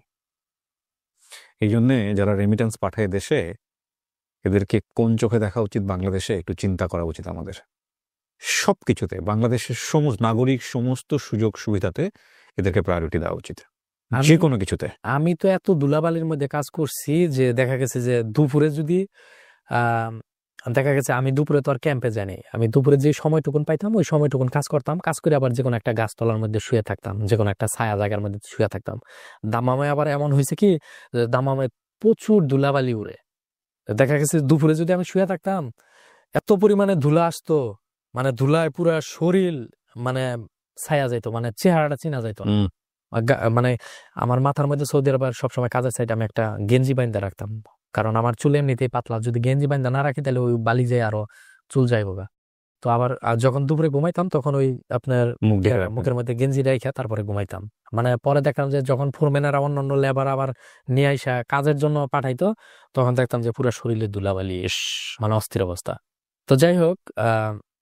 এই জন্যে যারা রেমিটেন্স পাঠায় দেশে, এদেরকে কোন চোখে দেখা উচিত বাংলাদেশে একটু চিন্তা করা উচিত আমাদের। সব কিছুতে বাংলাদেশের সমস্ত নাগরিক সমস্ত সুযোগ সুবিধাতে এদেরকে প্রায়োরিটি দেওয়া উচিত, যে কোনো কিছুতে। আমি তো এত ধুলাবালির মধ্যে কাজ করছি যে দেখা গেছে যে দুপুরে যদি দেখা গেছে আমি দুপুরে তো আর ক্যাম্পে যাইনি, আমি দুপুরে যে সময়টুকুন পাইতাম ওই সময়টুকুন কাজ করতাম, কাজ করে আবার যে কোনো একটা গাছতলার মধ্যে শুয়ে থাকতাম, যে কোনো একটা ছায়া জায়গার মধ্যে শুয়ে থাকতাম। দামামে আবার এমন হয়েছে কি, দামামে প্রচুর ধুলাবালি উড়ে। দেখা গেছে দুপুরে যদি আমি শুয়ে থাকতাম, এত পরিমাণে ধুলা আসতো, মানে ধুলায় পুরা শরীর মানে ছায়া যাইতো, মানে চেহারাটা চেনা যাইতো না। মানে আমার মাথার মধ্যে সৌদি আরবের সবসময় কাজের সাইডে আমি একটা গেঞ্জি বাইন্দা রাখতাম, কারণ আমার চুল এমনিতেই পাতলা, যদি গেঞ্জি বাইন্দা না রাখি তাহলে ওই বালি যায় আরো চুল যাইবো গা। তো আবার যখন দুপুরে ঘুমাইতাম তখন ওই আপনার মুখের মধ্যে গেঞ্জি রেখে তারপরে ঘুমাইতাম। মানে পরে দেখলাম যে যখন ফোরম্যানেরা অন্যান্য লেবার আবার নিয়ে আইসা কাজের জন্য পাঠাইতো, তখন দেখতাম যে পুরো শরীরে ধুলাবালি, মানে অস্থির অবস্থা। তো যাই হোক,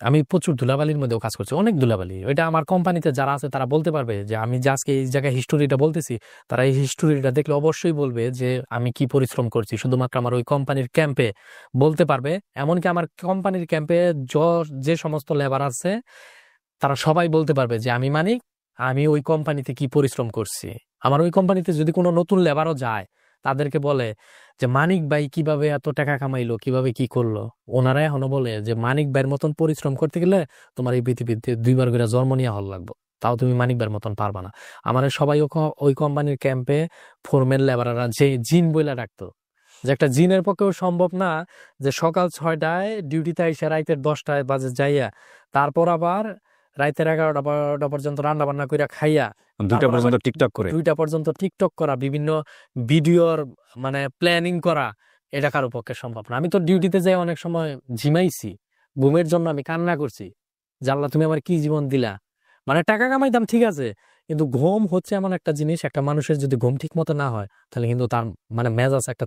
আমি প্রচুর ধুলাবালির মধ্যেও কাজ করছি, অনেক ধুলাবালি। ওইটা আমার কোম্পানিতে যারা আছে তারা বলতে পারবে যে আমি যে আজকে এই জায়গায় হিস্টোরিটা বলতেছি, তারা এই হিস্টোরিটা দেখলে অবশ্যই বলবে যে আমি কি পরিশ্রম করছি শুধুমাত্র আমার ওই কোম্পানির ক্যাম্পে, বলতে পারবে। এমনকি আমার কোম্পানির ক্যাম্পে যে সমস্ত লেবার আছে তারা সবাই বলতে পারবে যে আমি মানিক, আমি ওই কোম্পানিতে কি পরিশ্রম করছি। আমার ওই কোম্পানিতে যদি কোনো নতুন লেবারও যায়, তাদেরকে বলে যে মানিক ভাই কিভাবে এত টাকা কামাইলো, কিভাবে কি করলো, ওনারা এখনো বলে যে মানিক ভাইয়ের মতন পরিশ্রম করতে গেলে তোমার এই পৃথিবীতে 2বার করে জন্ম নিয়ে হল লাগবে, তাও তুমি মানিক ভাইয়ের মতন পারবা না। আমার সবাই ওই কোম্পানির ক্যাম্পে ফোরম্যান লেবাররা যে জিন বইলা ডাকতো, যে একটা জিনের পক্ষেও সম্ভব না যে সকাল 6টায় ডিউটিতে এসে রাইতের 10টায় বাজে যাইয়া তারপর আবার রাইতের 11টা-12টা পর্যন্ত রান্না বান্না কইরা খাইয়া 2টা পর্যন্ত টিকটক করে, 2টা পর্যন্ত টিকটক করা, বিভিন্ন ভিডিওর মানে প্ল্যানিং করা, এটা কারো পক্ষে সম্ভব না। আমি তো ডিউটিতে যাই অনেক সময় ঝিমাইছি, ঘুমের জন্য আমি কান্না করছি, জানলা তুমি আমার কি জীবন দিলা। মানে টাকা কামাইতাম ঠিক আছে, কিন্তু ঘুম হচ্ছে এমন একটা জিনিস, একটা মানুষের যদি ঘুম ঠিক মতো না হয় তাহলে কিন্তু তার মানে মেজাজ একটা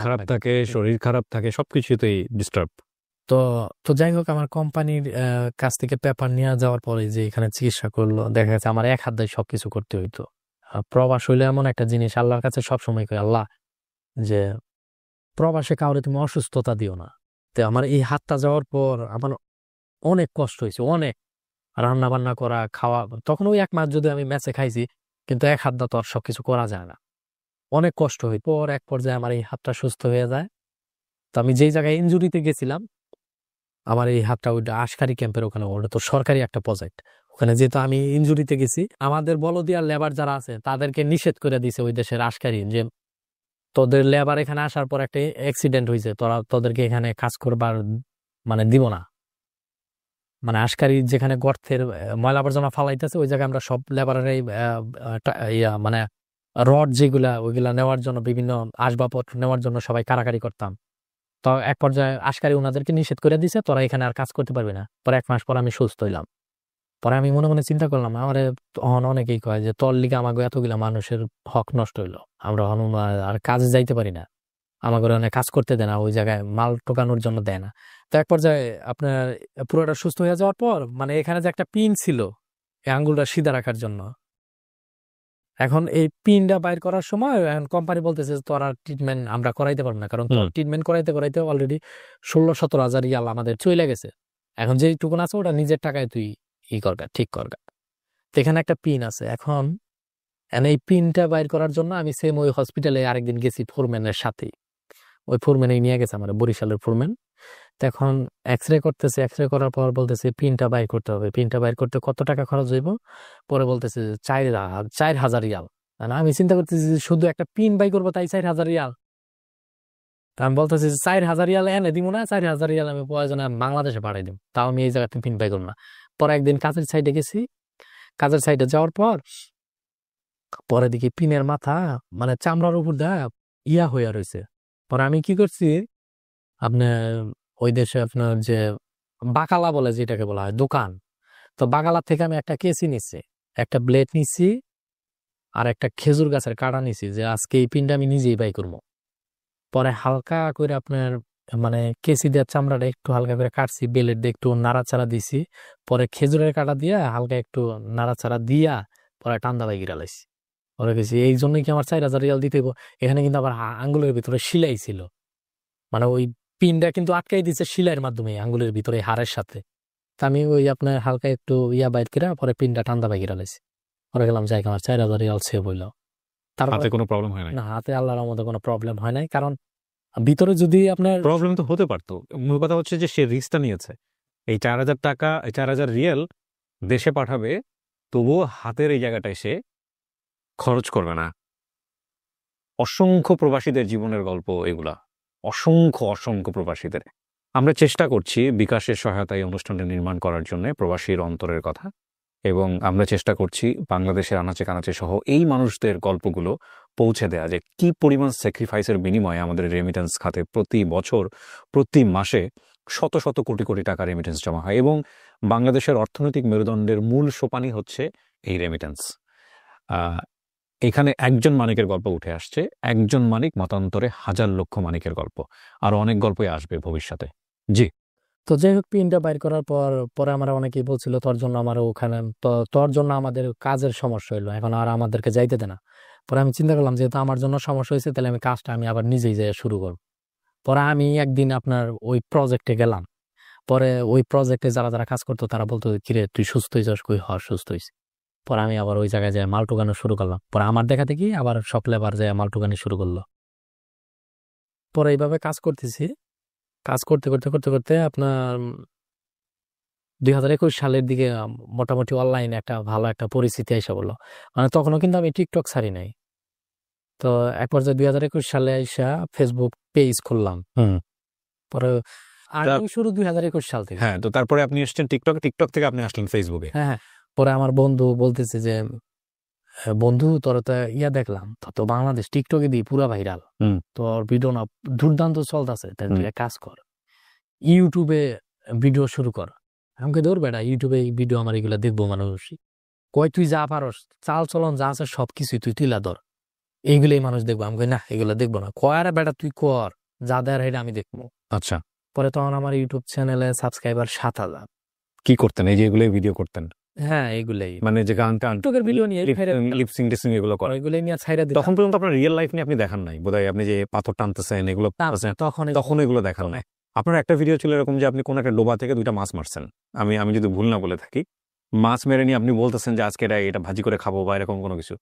খারাপ থাকে, শরীর খারাপ থাকে, সবকিছুতেই ডিস্টার্ব। তো তো যাই হোক, আমার কোম্পানির কাছ থেকে পেপার নিয়ে যাওয়ার পরে যে এখানে চিকিৎসা করলো, দেখা যাচ্ছে আমার এক হাত দিয়ে সবকিছু করতে হইতো। প্রবাস হইলে এমন একটা জিনিস, আল্লাহর কাছে সবসময় কই আল্লাহ যে প্রবাসে কাউরে তুমি অসুস্থতা দিও না। তো আমার এই হাতটা যাওয়ার পর আমার অনেক কষ্ট হয়েছে, অনেক রান্না বান্না করা, খাওয়া। তখন ওই 1 মাস যদি আমি ম্যাচে খাইছি, কিন্তু এক হাত দা তো আর সবকিছু করা যায় না, অনেক কষ্ট হয়। পর এক পর্যায়ে আমার এই হাতটা সুস্থ হয়ে যায়। তো আমি যেই জায়গায় ইনজুরিতে গেছিলাম, আমার এই হাতটা ওইটা আশকারি ক্যাম্পের ওখানে, ওটা তো সরকারি একটা প্রজেক্ট, ওখানে যেহেতু আমি ইনজুরিতে গেছি, আমাদের বলদিয়ার লেবার যারা আছে তাদেরকে নিষেধ করে দিছে ওই দেশের আশকারি, যে তোদের লেবার এখানে আসার পর একটা অ্যাক্সিডেন্ট হয়েছে, তোদেরকে এখানে কাজ করবার মানে দিব না। মানে আশকারি যেখানে গর্তের ময়লা আবর্জনা ফালাইতেছে ওই জায়গায় আমরা সব লেবারের মানে রড যেগুলা ওইগুলা নেওয়ার জন্য, বিভিন্ন আসবাবপত্র নেওয়ার জন্য সবাই কারাকারি করতাম। তো এক পর্যায়ে আশকারি ওনাদেরকে নিষেধ করে দিছে, তোরা এখানে আর কাজ করতে পারবি না। পরে 1 মাস পর আমি সুস্থ হইলাম। পরে আমি মনে মনে চিন্তা করলাম, আমারে তখন অনেকেই কয় যে তোর লিগে আমাকে এতগুলা মানুষের হক নষ্ট হইলো, আমরা আর কাজে যাইতে পারি না, আমাকে অনেক কাজ করতে দেয় না, ওই জায়গায় মাল টোকানোর জন্য দেয় না। তো এক পর্যায়ে আপনার পুরোটা সুস্থ হয়ে যাওয়ার পর, মানে এখানে যে একটা পিন ছিল এই আঙ্গুলটা সিধা রাখার জন্য, এখন এই পিনটা বাইর করার সময় এখন কোম্পানি বলতেছে তোর আর ট্রিটমেন্ট আমরা করাইতে পারবো না, কারণ ট্রিটমেন্ট করাইতে করাইতে অলরেডি 16-17 হাজার রিয়াল আমাদের চলে গেছে। এখন যেটুকুন আছে ওটা নিজের টাকায় তুই করগা, ঠিক করগা। তো এখানে একটা পিন আছে। এখন এই পিনটা বাইর করার জন্য আমি সেম ওই হসপিটালে আরেকদিন গেছি ফোরম্যানের সাথে, ওই ফোরম্যানে নিয়ে গেছে আমার, বরিশালের ফোরম্যান। তো এখন এক্সরে করতেছে, এক্সরে করার পর বলতেছে পিনটা বাইর করতে হবে, পিনটা বাইর করতে কত টাকা খরচ হইব। পরে বলতেছে 4,000 রিয়াল। আমি চিন্তা করতেছি শুধু একটা পিন বাই করবো তাই 4,000 রিয়াল। আমি বলতেছি 4,000 রিয়াল এনে দিব না, 4,000 রিয়াল আমি প্রয়োজনে বাংলাদেশে পাঠাই দিব, তাও আমি এই জায়গাতে পিন বাই করবো না। পরে একদিন কাজের সাইডে গেছি, কাজের সাইডে যাওয়ার পর পরে দেখি পিনের মাথা মানে চামড়ার উপর দেয়া ইয়া হইয়া রয়েছে। পরে আমি কি করছি, আপনার ওই দেশে আপনার যে বাকালা বলে যেটাকে বলা হয় দোকান, তো বাকালা থেকে আমি একটা কেসি নিচ্ছি, একটা ব্লেড নিচ্ছি আর একটা খেজুর গাছের কাটা নিছি, যে আজকে এই পিনটা আমি নিজেই বাই করবো। পরে হালকা করে আপনার মানে কেসি দেওয়ার চামড়াটা একটু হালকা করে কাটছি, বেলেট দিয়ে একটু নাড়াচাড়া দিছি, পরে খেজুরের কাটা দিয়া হালকা একটু নাড়াচাড়া দিয়া পরে টান্দা বাই গিরা লাইছি। পরে গেছি এই জন্যই কি আমার 4,000 রিয়াল দিতে হইব। এখানে কিন্তু আবার আঙ্গুলের ভিতরে সিলাই ছিল, মানে ওই পিনটা কিন্তু আটকাই দিচ্ছে সিলাইয়ের মাধ্যমে আঙ্গুলের ভিতরে হাড়ের সাথে। তা আমি ওই আপনার হালকা একটু ইয়া বাইর করে পরে পিনটা টান্দা বাই গিরা লাইছি। পরে গেলাম যাই আমার 4,000 রিয়াল সেভ হইল। তারপরে হাতে কোনো প্রবলেম হয় না? না, হাতে আল্লাহর মধ্যে কোনো প্রবলেম হয় নাই, কারণ ভিতরে যদি আপনার প্রবলেম তো হতে পারতো। মূল কথা হচ্ছে যে সে রিস্কটা নিয়েছে। এই 4,000 টাকা, 4,000 রিয়াল দেশে পাঠাবে, তবুও হাতের এই জায়গাটায় সে খরচ করবে না। অসংখ্য প্রবাসীদের জীবনের গল্প এগুলা, অসংখ্য প্রবাসীদের। আমরা চেষ্টা করছি বিকাশের সহায়তায় অনুষ্ঠানটি নির্মাণ করার জন্য প্রবাসীর অন্তরের কথা, এবং আমরা চেষ্টা করছি বাংলাদেশের আনাচে কানাচে সহ এই মানুষদের গল্পগুলো পৌঁছে দেয়া, যে কি পরিমাণ স্যাক্রিফাইসের বিনিময়ে আমাদের রেমিটেন্স খাতে প্রতি বছর প্রতি মাসে শত শত কোটি কোটি টাকা রেমিটেন্স জমা হয়, এবং বাংলাদেশের অর্থনৈতিক মেরুদণ্ডের মূল সোপানই হচ্ছে এই রেমিটেন্স। এখানে একজন মানিকের গল্প উঠে আসছে, একজন মানিক মতান্তরে হাজার লক্ষ মানিকের গল্প, আর অনেক গল্পই আসবে ভবিষ্যতে। জি। তো যাই হোক, পিনটা বাইর করার পরে আমরা অনেকেই বলছিল তোর জন্য আমার ওখানে, তোর জন্য আমাদের কাজের সমস্যা হইলো, এখন আর আমাদেরকে যাইতে দে না। পরে আমি চিন্তা করলাম যেহেতু আমার জন্য সমস্যা হয়েছে, তাহলে আমি কাজটা আমি আবার নিজেই যাই শুরু করব। পরে আমি একদিন আপনার ওই প্রজেক্টে গেলাম। পরে ওই প্রজেক্টে যারা যারা কাজ করতো তারা বলতো, কিরে তুই সুস্থ হয়েছিস? কই, হ সুস্থ হয়েছি। পরে আমি আবার ওই জায়গায় যাই মাল টুকানো শুরু করলাম। পরে আমার দেখা দেখি আবার সব লেবার যায় মাল টুকানি শুরু করলো। পরে এইভাবে কাজ করতেছি, কাজ করতে করতে করতে করতে আপনার 2021 সালের দিকে মোটামুটি অনলাইনে একটা ভালো একটা পরিস্থিতি এসে বললো। মানে তখনও কিন্তু আমি টিকটক ছাড়ি নাই। তো এক পর্যায়ে 2021 সালে আইসা ফেসবুক পেজ খুললাম। পরে শুরু 2021 সাল থেকে। হ্যাঁ, তো তারপরে আপনি এসেছেন টিকটক, টিকটক থেকে আপনি আসলেন ফেসবুকে। হ্যাঁ, পরে আমার বন্ধু বলতেছে যে বন্ধু তোর তো ইয়া দেখলাম, তো বাংলাদেশ টিকটকে দিয়ে পুরা ভাইরাল, তোর ভিডিও না দুর্দান্ত চলতেছে, তুই এক কাজ কর, ইউটিউবে ভিডিও শুরু কর। আমাকে ধর বেটা, ইউটিউবে ভিডিও আমার এগুলা দেখবো মানুষ, কয় তুই যা পারস চাল চলন যা আছে সবকিছু তুই তুইলা ধর, এইগুলোই মানুষ দেখবো। আমি কই না, এগুলো দেখবো না। কয় আরে বেটা তুই কর, যা দেয় এটা আমি দেখবো। আচ্ছা। পরে তখন আমার ইউটিউব চ্যানেলে সাবস্ক্রাইবার 7,000। কি করতেন? এই যে এগুলোই ভিডিও করতেন? হ্যাঁ, এগুলাই মানে যে গান টান টিকটকের ভিডিও নিয়ে লিপসিং টিসিং এগুলো করেন, এগুলাই নিয়ে ছাইরা দিই। তখন পর্যন্ত আপনার রিয়েল লাইফ নিয়ে আপনি দেখান নাই বোধহয়? আপনি যে পাথর টানতেছেন এগুলো তখন এগুলো দেখান নাই। আপনার একটা ভিডিও ছিল এরকম যে আপনি কোন একটা ডোবা থেকে 2টা মাছ মারছেন, আমি যদি ভুল না বলে থাকি। মাছ মেরে নিয়ে আপনি বলতেছেন যে আজকে এটা ভাজি করে খাবো বা এরকম কোনো কিছু।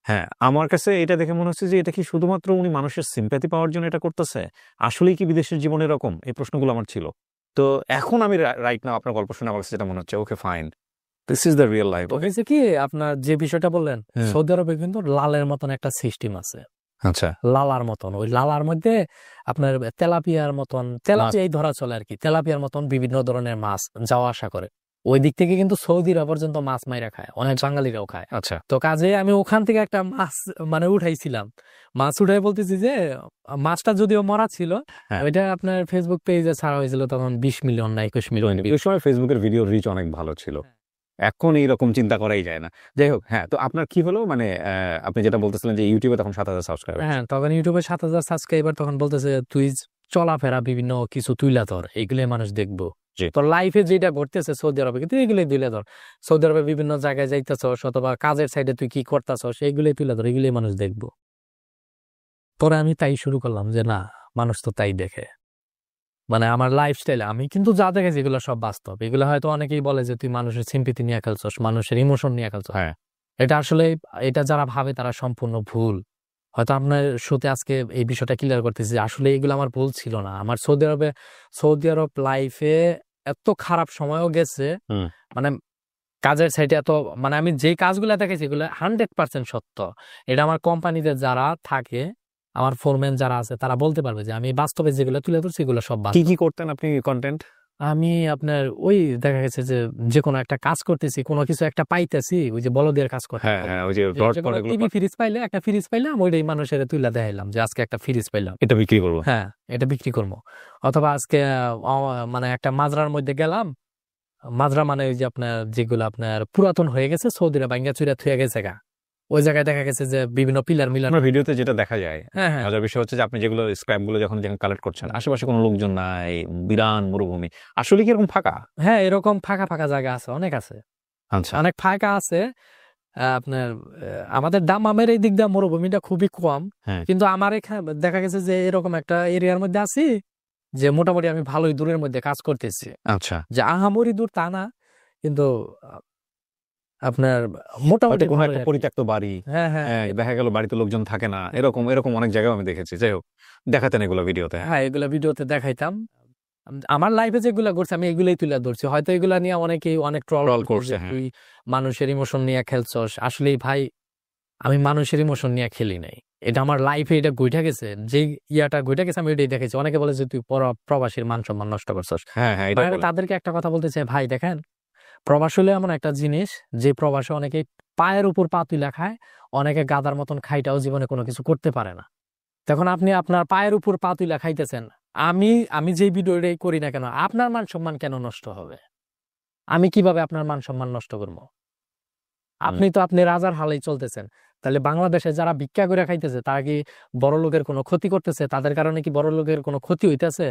হ্যাঁ, আমার কাছে এটা দেখে মনে হচ্ছে যে এটা কি শুধুমাত্র উনি মানুষের সিম্প্যাথি পাওয়ার জন্য এটা করতেছে? আসলেই কি বিদেশের জীবন এরকম? এই প্রশ্নগুলো আমার ছিল। তো এখন আমি রাইট নাও আপনার গল্প শুনে আমার কাছে যেটা মনে হচ্ছে, okay fine, this is the real life. হয়েছে কি, আপনার যে বিষয়টা বললেন, সৌদি আরবে কিন্তু লালের মতন একটা সিস্টেম আছে। আচ্ছা। লালার মতন, ওই লালার মধ্যে আপনার তেলাপিয়ার মতন, তেলাপিয়াই ধরা চলে আর কি, তেলাপিয়ার মতন বিভিন্ন ধরনের মাছ যাওয়া আসা করে। ওই দিক থেকে কিন্তু সৌদিরা পর্যন্ত মাছ মাইরা খায়, অনেক বাঙালিরাও খায়। আচ্ছা। তো কাজে আমি ওখান থেকে একটা মাছ মানে উঠাইছিলাম। মাছ উঠাই বলতেছি যে মাছটা যদিও মরা ছিল, ওইটা আপনার ফেসবুক পেজে ছাড়া হয়েছিল তখন 20 মিলিয়ন না 21 মিলিয়ন। ওই সময় ফেসবুকের ভিডিও রিচ অনেক ভালো ছিল, এখন এইরকম চিন্তা করাই যায় না। যাই হোক, হ্যাঁ, তো আপনার কি হলো, মানে আপনি যেটা বলতেছিলেন যে ইউটিউবে তখন 7,000 সাবস্ক্রাইবার। হ্যাঁ, তখন ইউটিউবে 7,000 সাবস্ক্রাইবার। তখন বলতেছে তুই চলাফেরা বিভিন্ন কিছু তুইলা ধর, এইগুলোই মানুষ দেখবো। তোর লাইফে যেটা ঘটতেছে সৌদি আরবে, কিন্তু এগুলোই তুলে ধর। সৌদি আরবে বিভিন্ন জায়গায় যাইতেছস অথবা কাজের সাইডে তুই কি করতেছস, এইগুলোই তুলে ধর, এগুলোই মানুষ দেখবো। পরে আমি তাই শুরু করলাম যে না, মানুষ তো তাই দেখে। মানে আমার লাইফস্টাইলে আমি কিন্তু যা দেখেছি এগুলো সব বাস্তব। এগুলো হয়তো অনেকেই বলে যে তুই মানুষের সিম্পিতি নিয়ে খেলছস, মানুষের ইমোশন নিয়ে খেলছস। হ্যাঁ, এটা আসলে, এটা যারা ভাবে তারা সম্পূর্ণ ভুল। হয়তো আপনার শোতে আজকে এই বিষয়টা ক্লিয়ার করতেছি, আসলে এগুলো আমার ভুল ছিল না। আমার সৌদি আরব লাইফে এত খারাপ সময়ও গেছে, মানে কাজের সাইডে এত, মানে আমি যে কাজগুলো দেখেছি এগুলো 100% সত্য। এটা আমার কোম্পানিতে যারা থাকে, আমার ফোরম্যান যারা আছে তারা বলতে পারবে যে আমি বাস্তবে যেগুলো তুলে ধরছি এগুলো সব বাস্তব। কি করতেন আপনি কন্টেন্ট? আমি আপনার ওই দেখা গেছে যে কোনো একটা কাজ করতেছি, কোনো কিছু একটা পাইতেছি, ওই যে বলদের কাজ করতে হ্যাঁ ওই যে রড করে টিভি ফ্রিজ পাইলে একটা ফ্রিজ পাইলাম, ওইটাই মানুষের তুইলা দেখাইলাম যে আজকে একটা ফ্রিজ পাইলাম, এটা বিক্রি করবো। হ্যাঁ এটা বিক্রি করবো। অথবা আজকে মানে একটা মাজরার মধ্যে গেলাম, মাজরা মানে ওই যে আপনার যেগুলো আপনার পুরাতন হয়ে গেছে, সৌদিরা ভাঙ্গা চুরা থুয়ে গেছে গা, ওই জায়গায় দেখা গেছে যে বিভিন্ন পিলার মিলার। আপনার ভিডিওতে যেটা দেখা যায় হ্যাঁ হ্যাঁ মজার বিষয় হচ্ছে যে আপনি যেগুলো স্ক্র্যাপ গুলো যখন কালেক্ট করছেন আশেপাশে কোনো লোকজন নাই, বিরান মরুভূমি, আসলে কি এরকম ফাঁকা? হ্যাঁ, এরকম ফাঁকা ফাঁকা জায়গা আছে, অনেক আছে, আচ্ছা অনেক ফাঁকা আছে। আপনার আমাদের দামামের এই দিক দিয়ে মরুভূমিটা খুবই কম, হ্যাঁ কিন্তু আমার এখানে দেখা গেছে যে এরকম একটা এরিয়ার মধ্যে আছি যে মোটামুটি আমি ভালোই দূরের মধ্যে কাজ করতেছি, আচ্ছা। যে আহামরি দূর তা না, কিন্তু আপনার মোটামুটি কোনো ভালোই একটা আর কি। পরিত্যক্ত বাড়ি, হ্যাঁ হ্যাঁ হ্যাঁ দেখা গেল বাড়িতে লোকজন থাকে না, এরকম এরকম অনেক জায়গায় আমি দেখেছি। যাই হোক, দেখাতেন এগুলো ভিডিওতে। হ্যাঁ, এগুলা ভিডিওতে দেখাইতাম। আমার লাইফে যেগুলা করছে আমি এগুলাই তুলে ধরছি, হয়তো এগুলা নিয়ে অনেকেই অনেক ট্রল Troll করছে করছে, যে হ্যাঁ। তুই মানুষের ইমোশন নিয়ে খেলছস। আসলে ভাই, আমি মানুষের ইমোশন নিয়ে খেলি নাই, এটা আমার লাইফে এটা গইঠা গেছে, যে ইয়াটা গইঠা গেছে আমি এটাই দেখেছি। অনেকে বলে যে তুই প্রবাসীর মান সম্মান নষ্ট করছস। হ্যাঁ হ্যাঁ এটা বলে। তাদেরকে একটা কথা বলতে চাই, ভাই দেখেন, প্রবাস হলে এমন একটা জিনিস যে প্রবাসে অনেকে পায়ের উপর পা তুলে খায়, অনেকে গাদার মতন খাইটাও জীবনে কোনো কিছু করতে পারে না। তখন আপনি আপনার পায়ের উপর পা তুলে খাইতেছেন, আমি যে ভিডিওটাই করি না কেন, আপনার মান সম্মান কেন নষ্ট হবে? আমি কিভাবে আপনার মান সম্মান নষ্ট করবো? আপনি রাজার হালেই চলতেছেন, তাহলে বাংলাদেশে যারা ভিক্ষা করে খাইতেছে তারা কি বড় লোকের কোনো ক্ষতি করতেছে? তাদের কারণে কি বড় লোকের কোনো ক্ষতি হইতেছে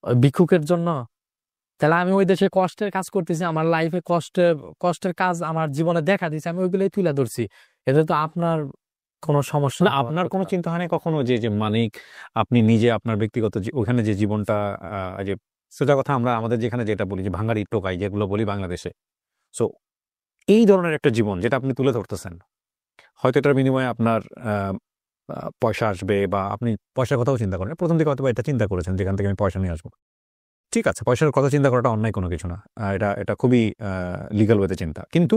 ওই ভিক্ষুকের জন্য? তাহলে আমি ওই দেশে কষ্টের কাজ করতেছি, আমার লাইফে কষ্টের কাজ আমার জীবনে দেখা দিচ্ছে, আমি ওইগুলোই তুলে ধরছি। এতে তো আপনার কোনো সমস্যা না, আপনার কোনো চিন্তা হয় না কখনো যে যে মানিক আপনি নিজে আপনার ব্যক্তিগত ওখানে যে জীবনটা, যে সোজা কথা আমরা আমাদের যেখানে যেটা বলি যে ভাঙাড়ি টোকাই যেগুলো বলি বাংলাদেশে, সো এই ধরনের একটা জীবন যেটা আপনি তুলে ধরতেছেন, হয়তো এটার বিনিময়ে আপনার পয়সা আসবে, বা আপনি পয়সার কথাও চিন্তা করেন প্রথম দিকে, হয়তো এটা চিন্তা করেছেন যেখান থেকে আমি পয়সা নিয়ে আসবো। ঠিক আছে, পয়সার কথা চিন্তা করাটা অন্যায় কোনো কিছু না, এটা এটা খুবই লিগ্যাল ওয়েতে চিন্তা। কিন্তু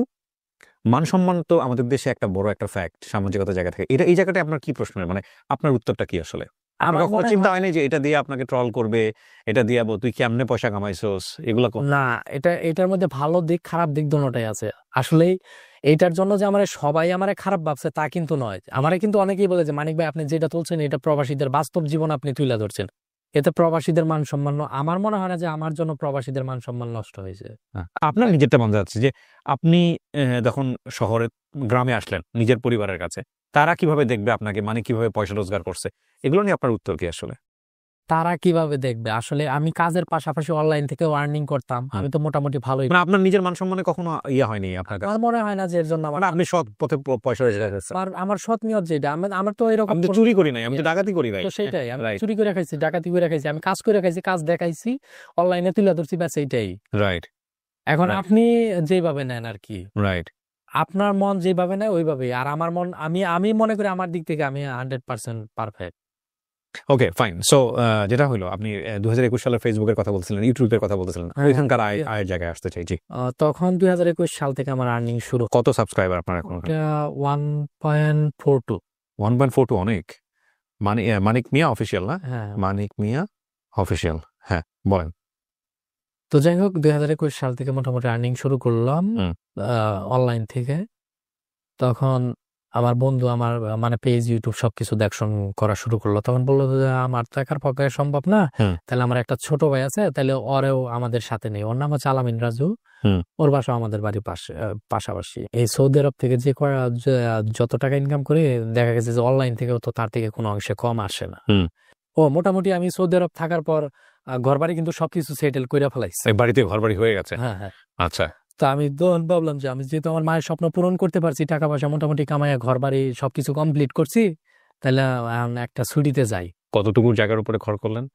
মান সম্মান তো আমাদের দেশে একটা বড় একটা ফ্যাক্ট সামাজিকতা জায়গা থেকে। এই জায়গাটা আপনার কি প্রশ্নের, মানে আপনার উত্তরটা কি আসলে? আমার আমার কখনো মনে চিন্তা হয় হয়নি যে এটা দিয়ে আপনাকে ট্রল করবে, এটা দিয়ে তুই কেমনে পয়সা কামাইছস, এগুলা না, এটার মধ্যে ভালো দিক খারাপ দিক দুটোটাই আছে। আসলেই এইটার জন্য যে আমারে সবাই আমারে খারাপ ভাবছে তা কিন্তু নয়। আমারে কিন্তু অনেকেই বলে যে মানিক ভাই আপনি যেটা তুলছেন এটা প্রবাসীদের বাস্তব জীবন আপনি তুলে ধরছেন, এতে প্রবাসীদের মান সম্মান আমার মনে হয় না যে আমার জন্য প্রবাসীদের মান সম্মান নষ্ট হয়েছে। আপনার নিজেরটা মনে যাচ্ছে যে আপনি যখন শহরে গ্রামে আসলেন নিজের পরিবারের কাছে, তারা কিভাবে দেখবে আপনাকে, মানে কিভাবে পয়সা রোজগার করছে, এগুলো নিয়ে আপনার উত্তর কি আসলে? তারা কিভাবে দেখবে? আসলে আমি কাজের পাশাপাশি অনলাইন থেকে আর্নিং করতাম, আমি তো মোটামুটি ভালোই। মানে আপনার নিজের মান সম্মানে কখনো ইয়ে হয়নি আপনার কাছে? আমার মনে হয় না যে এর জন্য মানে আপনি সৎ পথে পয়সা রোজগার করছেন। আমার সৎ নিয়ত যেটা, আমার তো এরকম আমি তো চুরি করি নাই, আমি তো ডাকাতি করি নাই। তো সেটাই, আমি রাইট চুরি করে খাইছি, ডাকাতি করে খাইছি, আমি কাজ করে খাইছি, কাজ দেখাইছি, অনলাইনে তুলে ধরছি, ব্যাস এইটাই। রাইট এখন Right. আপনি যেভাবে নেন আর কি, রাইট আপনার মন যেভাবে নেয় ওইভাবেই। আর আমার মন, আমি মনে করি আমার দিক থেকে আমি 100% পারফেক্ট। Okay fine. সো যেটা হলো আপনি 2021 সালের ফেসবুকের কথা বলছিলেন, ইউটিউবের কথা বলছিলেন, এখানকার আয়ের জায়গায় আসতে চাই। জি, তখন 2021 সাল থেকে আমার আর্নিং শুরু। কত সাবস্ক্রাইবার আপনার এখন? 1.42। 1.42 অনেক। মানে মানিক মিয়া অফিসিয়াল না? হ্যাঁ, মানিক মিয়া অফিসিয়াল, হ্যাঁ বলেন। তো যাই হোক 2021 সাল থেকে মোটামুটি আর্নিং শুরু করলাম অনলাইন থেকে। তখন আমার বন্ধু আমার মানে পেজ ইউটিউব সবকিছু দেখশন করা শুরু করলো। তখন বললো যে আমার তো একার পক্ষে সম্ভব না, তাহলে আমার একটা ছোট ভাই আছে, তাহলে ওরেও আমাদের সাথে নেই। ওর নাম হচ্ছে আলামিন রাজু, ওর বাসা আমাদের বাড়ির পাশাপাশি। এই সৌদি আরব থেকে যত টাকা ইনকাম করে দেখা গেছে যে অনলাইন থেকেও তো তার থেকে কোনো অংশে কম আসে না। ও মোটামুটি আমি সৌদি আরব থাকার পর ঘর বাড়ি কিন্তু সবকিছু সেটেল করে ফেলাইছি, বাড়িতে ঘর বাড়ি হয়ে গেছে। হ্যাঁ হ্যাঁ। আচ্ছা, তো আমি তখন ভাবলাম যে আমি যেহেতু আমার মায়ের স্বপ্ন পূরণ করতে পারছি, টাকা পয়সা মোটামুটি কামাইয়া ঘর বাড়ি সবকিছু কমপ্লিট করছি, তাহলে একটা ছুটিতে যাই। কতটুকু জায়গার উপরে ঘর করলেন?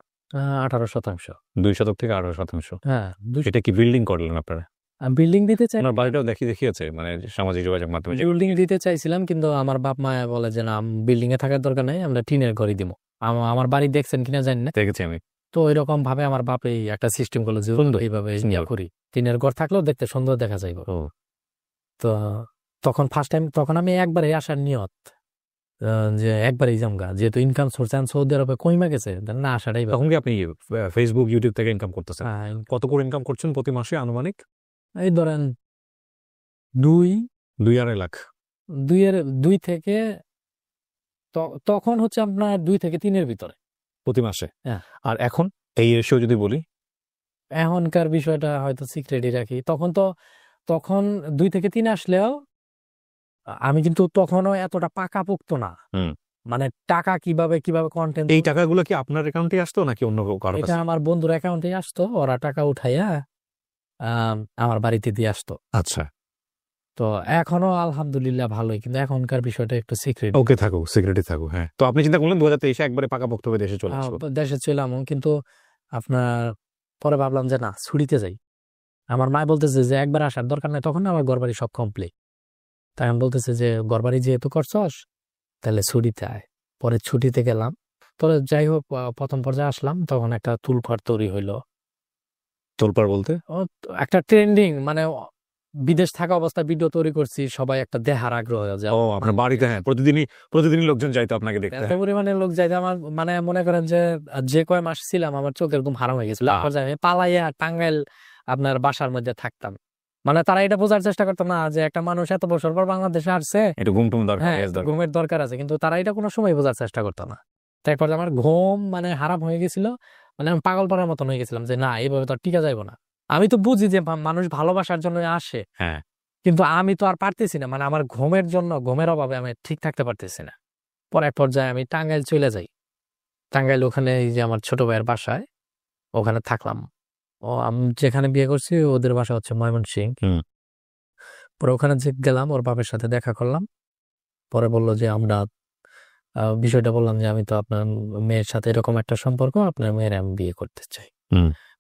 18%। 2 শতক থেকে 18%। হ্যাঁ, এটা কি বিল্ডিং করলেন আপনারা? বিল্ডিং দিতে চাই, আপনার বাড়িটাও দেখিয়েছে মানে সামাজিক যোগাযোগ মাধ্যমে। বিল্ডিং দিতে চাইছিলাম, কিন্তু আমার বাপ মা বলে যে না, বিল্ডিং এ থাকার দরকার নাই, আমরা টিনের ঘরই দিব। আমার বাড়ি দেখছেন কিনা জানি না, দেখেছি আমি। তো এরকম ভাবে আমার বাপ এই একটা সিস্টেম করলো যে এইভাবে করি, টিনের ঘর থাকলেও দেখতে সুন্দর দেখা যাইব। তো তখন ফার্স্ট টাইম, তখন আমি একবারে আসার নিয়ত, যে একবারই জামগা, যেহেতু ইনকাম সোর্স সৌদি আরবে কইমা গেছে, না আসাটাই ভালো। তখন কি আপনি ফেসবুক ইউটিউব থেকে ইনকাম করতেছেন? হ্যাঁ, কত করে ইনকাম করছেন প্রতি মাসে আনুমানিক? এই ধরেন 2 2-2.5 লাখ দুই থেকে তখন হচ্ছে আপনার 2 থেকে 3-এর ভিতরে প্রতি মাসে। হ্যাঁ। আর এখন এই রেশিও যদি বলি, এখনকার বিষয়টা হয়তো সিক্রেটই রাখি। তখন 2 থেকে 3 আসলেও আমি কিন্তু তখনও এতটা পাকাপোক্ত না। মানে টাকা কিভাবে কন্টেন্ট, এই টাকাগুলো কি আপনার অ্যাকাউন্টে আসতো নাকি অন্য কারো এটা কাছে? আমার বন্ধুর অ্যাকাউন্টে আসতো, ওরা টাকা উঠাইয়া আমার বাড়িতে দিয়ে আসতো। আচ্ছা, তো এখনো আলহামদুলিল্লাহ ভালোই, কিন্তু এখনকার বিষয়টা একটু সিক্রেট। ওকে, থাকুক, সিক্রেটই থাকুক। হ্যাঁ, তো আপনি চিন্তা করলেন 2023 একবারে পাকাপোক্ত হয়ে দেশে চলে আসবো। দেশে ছিলাম, কিন্তু আপনার পরে ভাবলাম যে না, ছুটিতে যাই। আমার মা বলতেছে যে একবার আসার দরকার নাই, তখন আমার ঘরবাড়ি সব কমপ্লিট। তাই আমি বলতেছে যে ঘরবাড়ি যেহেতু করছস তাহলে ছুটিতে আয়। পরে ছুটিতে গেলাম। পরে যাই হোক, প্রথম পর্যায়ে আসলাম, তখন একটা তুলফার তৈরি হইলো। তোলপাড় বলতে? একটা ট্রেন্ডিং, মানে বিদেশ থাকা অবস্থায় ভিডিও তৈরি করছি, সবাই একটা দেখার আগ্রহ হয়ে যায়। ও, আপনার বাড়িতে? হ্যাঁ, প্রতিদিনই লোকজন যাইতো আপনাকে দেখতে। এত পরিমাণে লোক যাইতে, আমার মানে মনে করেন যে কয় মাস ছিলাম আমার চোখের ঘুম হারাম হয়ে গেছিল। আমি পালাইয়া টাঙ্গাইল আপনার বাসার মধ্যে থাকতাম। মানে তারা এটা বোঝার চেষ্টা করতো না যে একটা মানুষ এত বছর পর বাংলাদেশে আসছে, একটু ঘুম দরকার, হ্যাঁ, ঘুমের দরকার আছে, কিন্তু তারা এটা কোনো সময় বোঝার চেষ্টা করতো না। তারপর আমার ঘুম মানে হারাম হয়ে গেছিল, মানে আমি পাগল পাড়ার মতন হয়ে গেছিলাম যে না, এইভাবে তো আর টিকা যাইবো না। আমি তো বুঝি যে মানুষ ভালোবাসার জন্য আসে, হ্যাঁ, কিন্তু আমি তো আর পারতেছি না, মানে আমার ঘুমের অভাবে আমি ঠিক থাকতে পারতেছি না। পরে এক পর্যায়ে আমি টাঙ্গাইল চলে যাই। টাঙ্গাইল ওখানে এই যে আমার ছোট ভাইয়ের বাসায়, ওখানে থাকলাম। আমি যেখানে বিয়ে করছি ওদের বাসা হচ্ছে ময়মনসিংহ। পরে ওখানে যে গেলাম, ওর বাবার সাথে দেখা করলাম। পরে বললো যে আমরা বিষয়টা বললাম যে আমি তো আপনার মেয়ের সাথে এরকম একটা সম্পর্ক, আপনার মেয়ের আমি বিয়ে করতে চাই।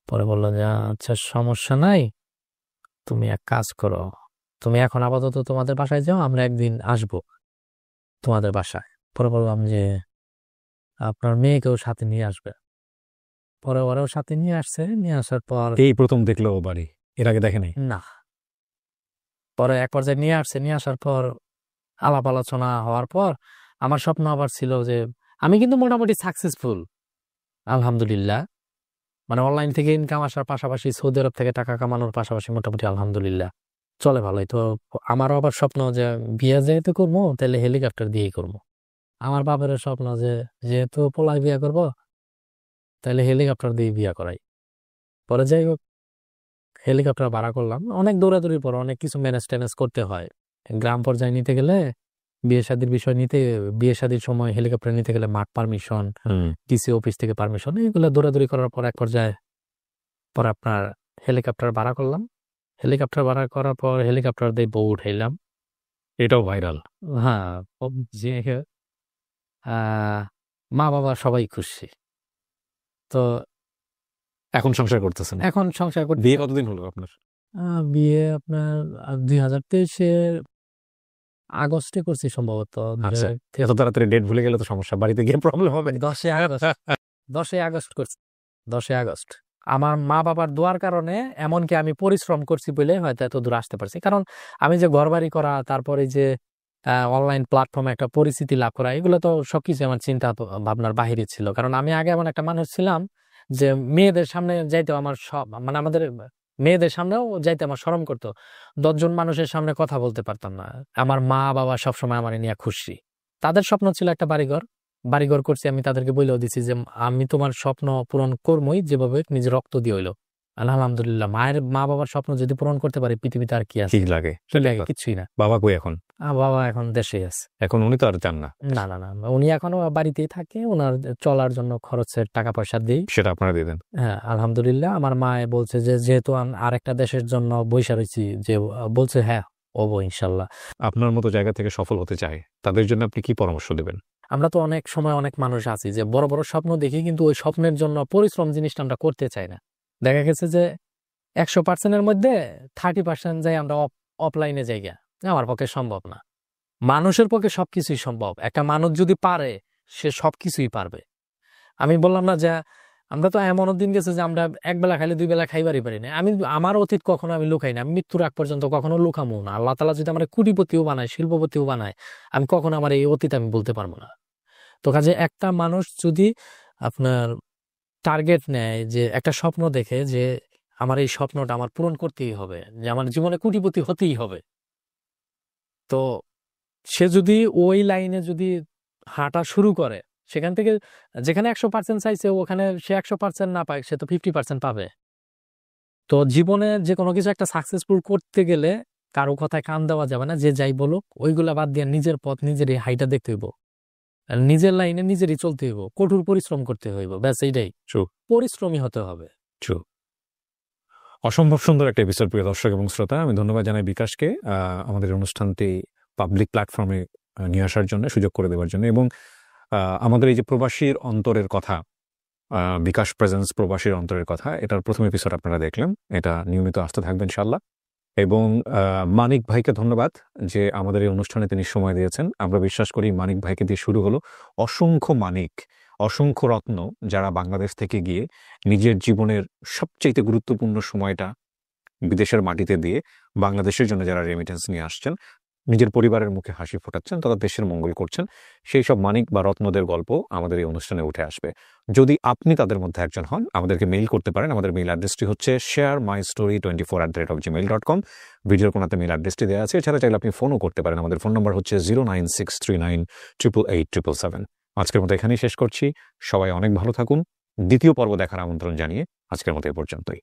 পরে বললো যে আচ্ছা, সমস্যা নাই, তুমি এক কাজ করো, তুমি এখন আপাতত তোমাদের বাসায় যাও, আমরা একদিন আসবো তোমাদের বাসায়। পরে বললাম যে আপনার মেয়েকেও সাথে নিয়ে আসবে। পরে ওরাও সাথে নিয়ে আসছে। নিয়ে আসার পর এই প্রথম দেখলো বাড়ি, এর আগে দেখে নাই? না, পরে এক পর্যায়ে নিয়ে আসছে। নিয়ে আসার পর আলাপ আলোচনা হওয়ার পর আমার স্বপ্ন আবার ছিল যে আমি কিন্তু মোটামুটি সাকসেসফুল আলহামদুলিল্লাহ, মানে অনলাইন থেকে ইনকাম আসার পাশাপাশি সৌদি আরব থেকে টাকা কামানোর পাশাপাশি মোটামুটি আলহামদুলিল্লাহ চলে ভালোই। তো আমারও আবার স্বপ্ন যে বিয়ে যেহেতু করবো তাহলে হেলিকপ্টার দিয়েই করবো। আমার বাবার স্বপ্ন যে যেহেতু পোলায় বিয়ে করবো তাহলে হেলিকপ্টার দিয়ে বিয়ে করাই। পরে যাই হোক, হেলিকপ্টার ভাড়া করলাম। অনেক দৌড়াদৌড়ির পর অনেক কিছু ম্যানেজ ট্যানেজ করতে হয়। গ্রাম পর্যায়ে নিতে গেলে বিয়ে শাদীর বিষয় নিতে, বিয়ে শাদীর সময় হেলিকপ্টার নিতে গেলে মাঠ পারমিশন, ডিসি অফিস থেকে পারমিশন, এগুলো দৌড়াদৌড়ি করার পর এক পর্যায়ে পরে আপনার হেলিকপ্টার ভাড়া করলাম। হেলিকপ্টার ভাড়া করার পর হেলিকপ্টার দিয়ে বউ উঠাইলাম। এটাও ভাইরাল। হ্যাঁ, যে মা বাবা সবাই খুশি। তো এখন সংসার করতেছেন? এখন সংসার করতে। বিয়ে কতদিন হলো আপনার? বিয়ে আপনার 2023-এর আগস্টে করছি সম্ভবত। আচ্ছা, এত তাড়াতাড়ি ডেট ভুলে গেলে তো সমস্যা, বাড়িতে গিয়ে প্রবলেম হবে। 10 আগস্ট করছি। 10 আগস্ট আমার মা বাবার দোয়ার কারণে, এমনকি আমি পরিশ্রম করছি বলে হয়তো এত দূর আসতে পারছি। কারণ আমি যে ঘরবাড়ি করা, তারপরে যে অনলাইন প্ল্যাটফর্মে একটা পরিচিতি লাভ করা, এগুলো তো সবকিছু আমার চিন্তা ভাবনার বাহিরে ছিল। কারণ আমি আগে এমন একটা মানুষ ছিলাম যে মেয়েদের সামনে যাইতে আমার মানে আমাদের মেয়েদের সামনেও যাইতে আমার শরম করতো। 10 জন মানুষের সামনে কথা বলতে পারতাম না। আমার মা বাবা সবসময় আমার নিয়ে খুশি। তাদের স্বপ্ন ছিল একটা বাড়িঘর করছি। আমি তাদেরকে বলেও দিছি যে আমি তোমার স্বপ্ন পূরণ করবই, যেভাবে নিজের রক্ত দিয়ে হইলো। আলহামদুলিল্লাহ, মা বাবার স্বপ্ন যদি পূরণ করতে পারি, পৃথিবীতে আর কি আছে? ঠিক লাগে, কিছুই না। বাবা কই এখন? বাবা এখন দেশে আছে। এখন উনি তো আর চান না? না না না, উনি এখনো বাড়িতেই থাকে, ওনার চলার জন্য খরচের টাকা পয়সা দিই, সেটা আপনারা দিয়ে দেন? হ্যাঁ আলহামদুলিল্লাহ। আমার মা বলছে যে যেহেতু আরেকটা দেশের জন্য বৈশা রয়েছি, যে বলছে হ্যাঁ হবো ইনশাল্লাহ। আপনার মতো জায়গা থেকে সফল হতে চায়, তাদের জন্য আপনি কি পরামর্শ দেবেন? আমরা তো অনেক সময় অনেক মানুষ আছি যে বড় বড় স্বপ্ন দেখি, কিন্তু ওই স্বপ্নের জন্য পরিশ্রম জিনিসটা আমরা করতে চাই না। দেখা গেছে যে 100%-এর মধ্যে 30% যাই আমরা অফলাইনে জায়গা, আমার পক্ষে সম্ভব না। মানুষের পক্ষে সবকিছুই সম্ভব। একটা মানুষ যদি পারে, সে সবকিছুই পারবে। আমি বললাম না যে আমরা তো এমনও দিন গেছে যে আমরা এক বেলা খাইলে 2 বেলা খাইবারই পারি না। আমার অতীত কখনো আমি লুকাই না, আমি মৃত্যুর আগ পর্যন্ত কখনো লুকামো না। আল্লাহ তাআলা যদি আমার কোটিপতিও বানায়, শিল্পপতিও বানায়, আমি কখনো আমার এই অতীত আমি বলতে পারবো না। তো কাজে একটা মানুষ যদি আপনার টার্গেট নেয়, যে একটা স্বপ্ন দেখে যে আমার এই স্বপ্নটা আমার পূরণ করতেই হবে, যে আমার জীবনে কোটিপতি হতেই হবে, তো সে যদি ওই লাইনে যদি হাঁটা শুরু করে, সেখান থেকে যেখানে 100% চাইছে ওখানে সে 100% না পায়, সে তো 50% পাবে। তো জীবনে যে কোনো কিছু একটা সাকসেসফুল করতে গেলে কারো কথায় কান দেওয়া যাবে না, যে যাই বলুক ওইগুলা বাদ দিয়ে নিজের পথ নিজেরই হাইটা দেখতে হইব, আর নিজের লাইনে নিজেরই চলতে হইব, কঠোর পরিশ্রম করতে হইব, ব্যাস এইটাই। True. পরিশ্রমী হতে হবে। True. অসম্ভব সুন্দর একটা এপিসোড, প্রিয় দর্শক এবং শ্রোতা। আমি ধন্যবাদ জানাই বিকাশকে আমাদের অনুষ্ঠানটি পাবলিক প্ল্যাটফর্মে নিয়ে আসার জন্য, সুযোগ করে দেওয়ার জন্য, এবং আমাদের এই যে প্রবাসীর অন্তরের কথা, বিকাশ প্রেজেন্স প্রবাসীর অন্তরের কথা, এটার প্রথম এপিসোড আপনারা দেখলেন। এটা নিয়মিত আসতে থাকবেন ইনশাআল্লাহ। এবং মানিক ভাইকে ধন্যবাদ যে আমাদের এই অনুষ্ঠানে তিনি সময় দিয়েছেন। আমরা বিশ্বাস করি মানিক ভাইকে দিয়ে শুরু হলো অসংখ্য মানিক, অসংখ্য রত্ন, যারা বাংলাদেশ থেকে গিয়ে নিজের জীবনের সবচেয়ে গুরুত্বপূর্ণ সময়টা বিদেশের মাটিতে দিয়ে বাংলাদেশের জন্য যারা রেমিটেন্স নিয়ে আসছেন, নিজের পরিবারের মুখে হাসি ফোটাচ্ছেন, তারা দেশের মঙ্গল করছেন, সেই সব মানিক বা রত্নদের গল্প আমাদের এই অনুষ্ঠানে উঠে আসবে। যদি আপনি তাদের মধ্যে একজন হন, আমাদেরকে মেইল করতে পারেন। আমাদের মেইল অ্যাড্রেসটি হচ্ছে sharemystory24@gmail.com। ভিডিওর কোনাতে মেইল অ্যাড্রেসটি দেওয়া আছে। এছাড়া চাইলে আপনি ফোনও করতে পারেন। আমাদের ফোন নম্বর হচ্ছে 09639888877। আজকের মতো এখানেই শেষ করছি। সবাই অনেক ভালো থাকুন। দ্বিতীয় পর্ব দেখার আমন্ত্রণ জানিয়ে আজকের মতো এ পর্যন্তই।